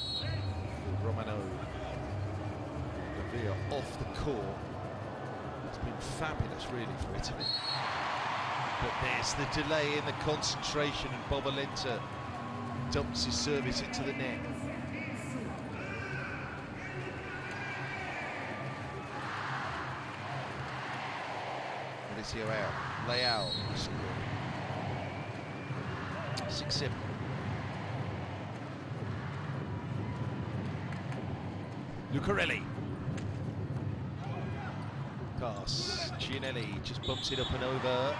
with Romano, Lavia off the court. It's been fabulous really for Italy. But there's the delay in the concentration, and Bovalenta dumps his service into the net. Out, Leao, 6-7. Lucarelli. Pass, Gianelli just bumps it up and over.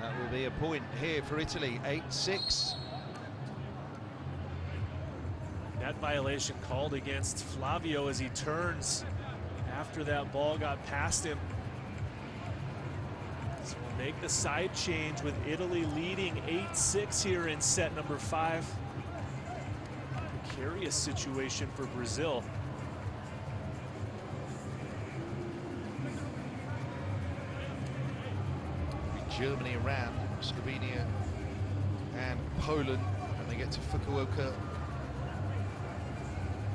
That will be a point here for Italy, 8-6. That violation called against Flavio as he turns after that ball got past him. So we'll make the side change with Italy leading 8-6 here in set number 5. Precarious situation for Brazil. Germany around, Slovenia and Poland when they get to Fukuoka.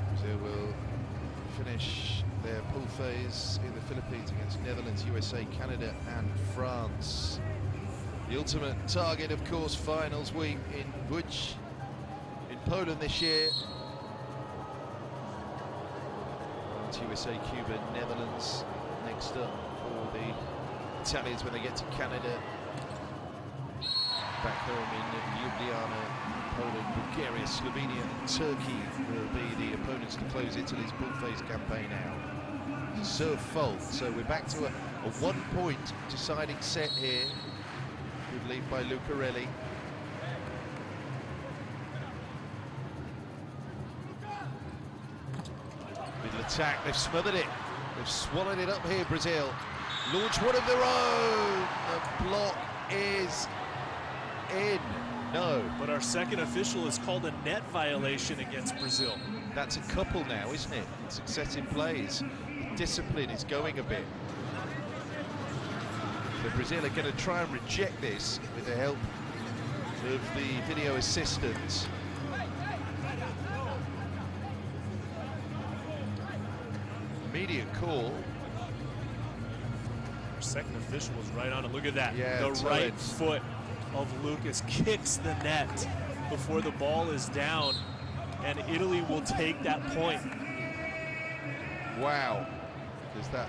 Brazil will finish their pool phase in the Philippines against Netherlands, USA, Canada and France. The ultimate target, of course, finals week in Łódź in Poland this year. France, USA, Cuba, Netherlands next up for the Italians when they get to Canada. Back home in Ljubljana, Poland, Bulgaria, Slovenia and Turkey will be the opponents to close Italy's pool phase campaign out. Serve fault, so we're back to a 1-point deciding set here. Good lead by Lucarelli. Middle attack, they've smothered it. They've swallowed it up here, Brazil. Launch one of their own. The block is in. No. But our second official has called a net violation against Brazil. That's a couple now, isn't it? Successive plays. The discipline is going a bit. So Brazil are going to try and reject this with the help of the video assistants. Immediate call. Our second official was right on it. Look at that. Yeah, the totally. right foot of Lucas kicks the net before the ball is down, and Italy will take that point. Wow. Because that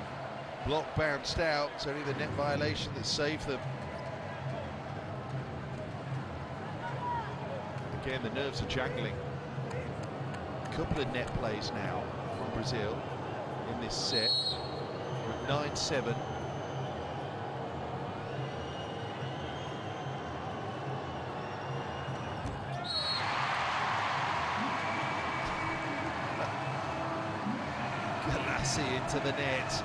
block bounced out. It's only the net violation that saved them. Again, the nerves are jangling. A couple of net plays now from Brazil in this set. We're at 9-7. Galassi into the net.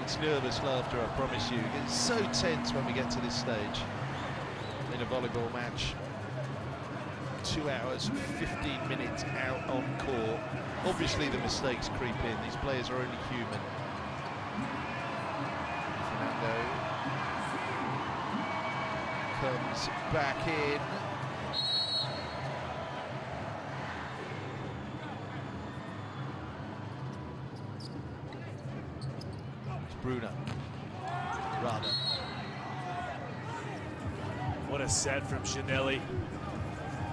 It's nervous laughter, I promise you. It's so tense when we get to this stage in a volleyball match. 2 hours, 15 minutes out on court. Obviously the mistakes creep in. These players are only human. Fernando comes back in. It's Bruno. Rather. What a set from Ginelli.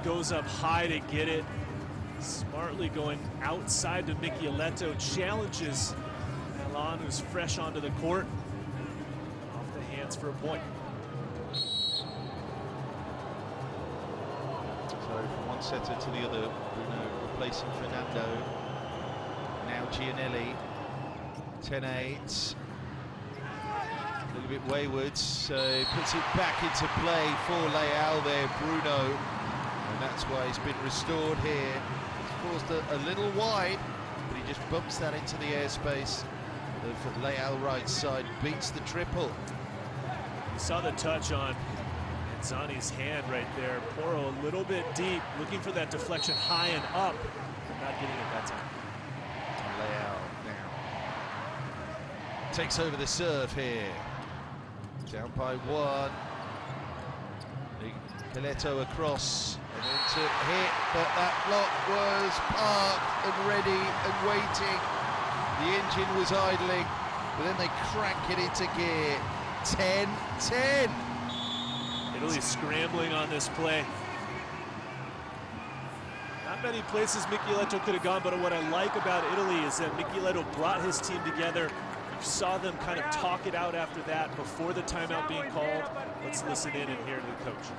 Goes up high to get it. Smartly going outside to Michieletto. Challenges Milan, who's fresh onto the court. Off the hands for a point. So from one setter to the other, Bruno replacing Fernando. Now Gianelli. 10-8. A little bit wayward, so he puts it back into play for Leal there, Bruno. And that's why he's been restored here. He's forced a little wide, but he just bumps that into the airspace of Leal right side, beats the triple. You saw the touch on Zani's hand right there. Porro a little bit deep, looking for that deflection high and up, but not getting it that time. Leal now takes over the serve here. Down by 1. Michieletto across and into hit, but that block was parked and ready and waiting. The engine was idling, but then they crank it into gear. 10-10. Italy scrambling on this play. Not many places Michieletto could have gone, but what I like about Italy is that Michieletto brought his team together. You saw them kind of talk it out after that before the timeout being called. Let's listen in and hear the coach.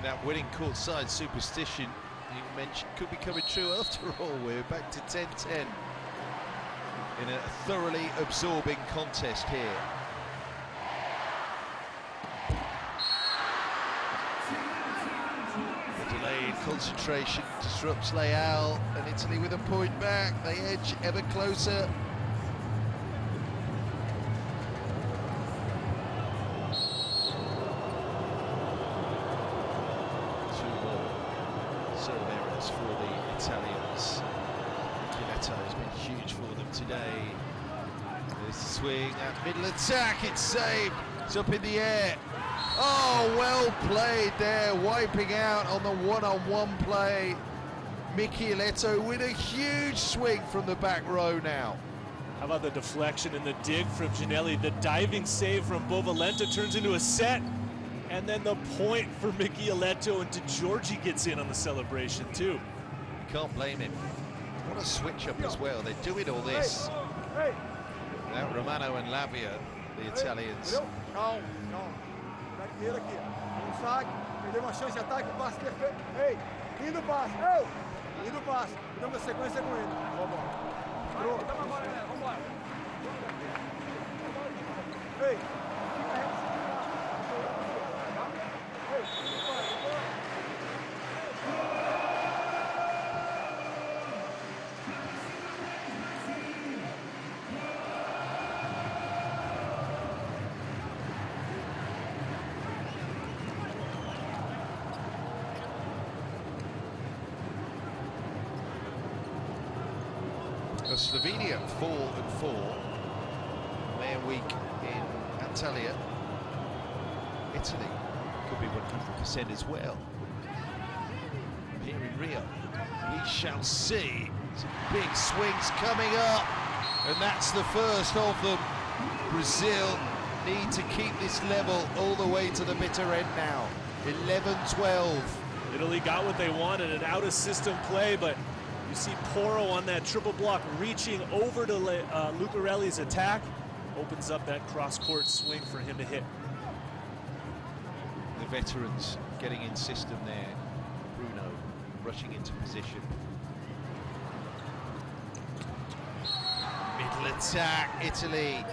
That winning courtside superstition you mentioned could be coming true after all. We're back to 10-10 in a thoroughly absorbing contest here. The delayed concentration disrupts Leal, and Italy with a point back. They edge ever closer. For the Italians. Michieletto has been huge for them today. There's the swing, that middle attack, it's saved. It's up in the air. Oh, well played there, wiping out on the one-on-one play. Michieletto with a huge swing from the back row now. How about the deflection and the dig from Ginelli? The diving save from Bovalenta turns into a set. And then the point for Michieletto, and DeGiorgi gets in on the celebration too. You can't blame him. What a switch up as well. They're doing all this. Without Romano and Lavia, the Italians. Calma, calma. Daquele aqui. Um saque, perdeu uma chance de ataque, passe perfeito. Ei, indo passe. Ei, indo passe. Dando a sequência com ele. Vamos agora, né? Vamos embora. Ei, fica reto. Slovenia 4-4, their week in Antalya. Italy could be 100% as well. Here in Rio, we shall see some big swings coming up, and that's the first of them. Brazil need to keep this level all the way to the bitter end now. 11-12. Italy got what they wanted, an out-of-system play, but you see Porro on that triple block reaching over to Lucarelli's attack. Opens up that cross-court swing for him to hit. The veterans getting in system there. Bruno rushing into position. Middle attack, Italy.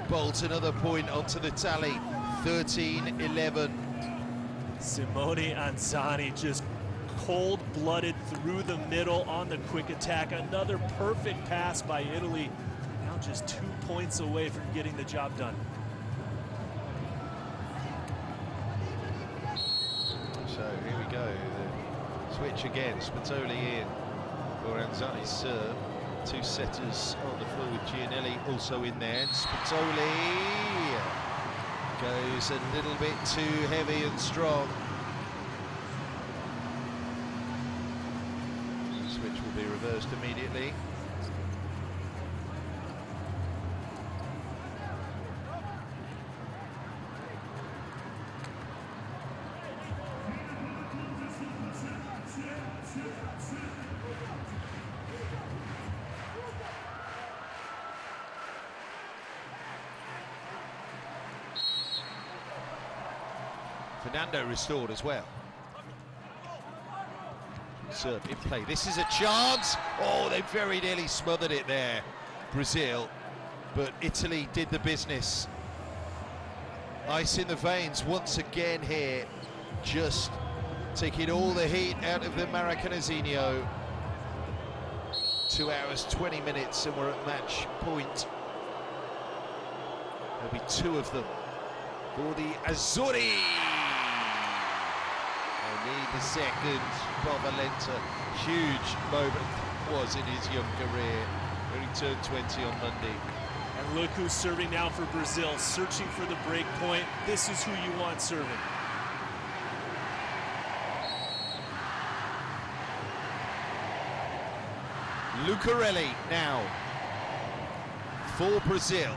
Bolt another point onto the tally. 13-11. Simone Anzani just cold-blooded through the middle on the quick attack. Another perfect pass by Italy. Now just 2 points away from getting the job done. So here we go. The switch again. Spatoli in for Anzani's serve. Two setters on the floor with Gianelli also in there. And Spatoli goes a little bit too heavy and strong. Switch will be reversed immediately. Fernando restored as well. Serve in play. This is a chance. Oh, they very nearly smothered it there, Brazil. But Italy did the business. Ice in the veins once again here. Just taking all the heat out of the Maracanazinho. 2 hours, 20 minutes, and we're at match point. There'll be 2 of them for the Azzurri. Need the second. Bob Valenta, huge moment was in his young career when he turned 20 on Monday. And look who's serving now for Brazil, searching for the break point. This is who you want serving. Lucarelli now for Brazil,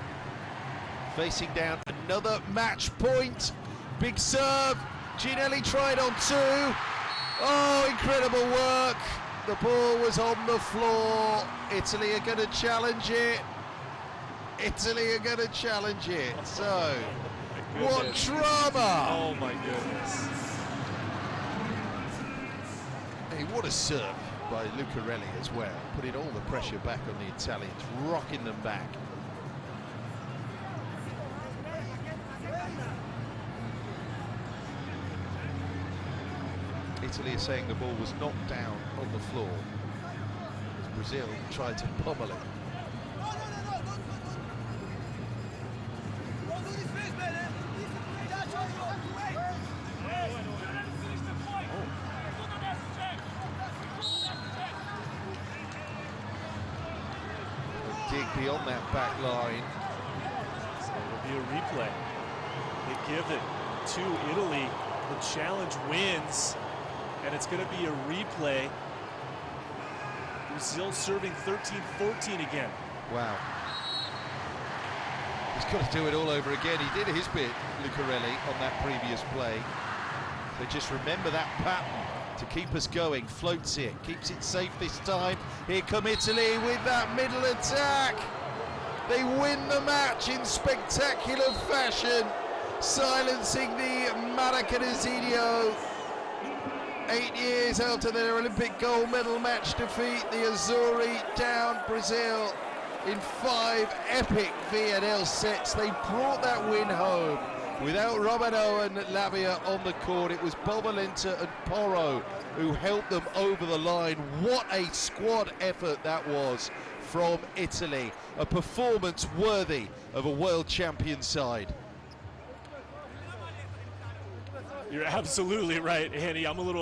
facing down another match point. Big serve. Gianelli tried on 2. Oh, incredible work. The ball was on the floor. Italy are going to challenge it. Italy are going to challenge it. So, what drama! Oh my goodness. Hey, what a serve by Lucarelli as well. Putting all the pressure back on the Italians, rocking them back. Italy is saying the ball was knocked down on the floor as Brazil tried to pummel it. Dig beyond that back line. So it'll be a replay. They give it to Italy. The challenge wins. And it's going to be a replay. Brazil serving 13-14 again. Wow. He's got to do it all over again. He did his bit, Lucarelli, on that previous play. So just remember that pattern to keep us going. Floats it, keeps it safe this time. Here come Italy with that middle attack. They win the match in spectacular fashion, silencing the Maracanãzinho. 8 years after their Olympic gold medal match defeat, the Azzurri down Brazil in 5 epic VNL sets. They brought that win home. Without Romano and Lavia on the court, it was Bobalenta and Porro who helped them over the line. What a squad effort that was from Italy. A performance worthy of a world champion side. You're absolutely right, Annie. I'm a little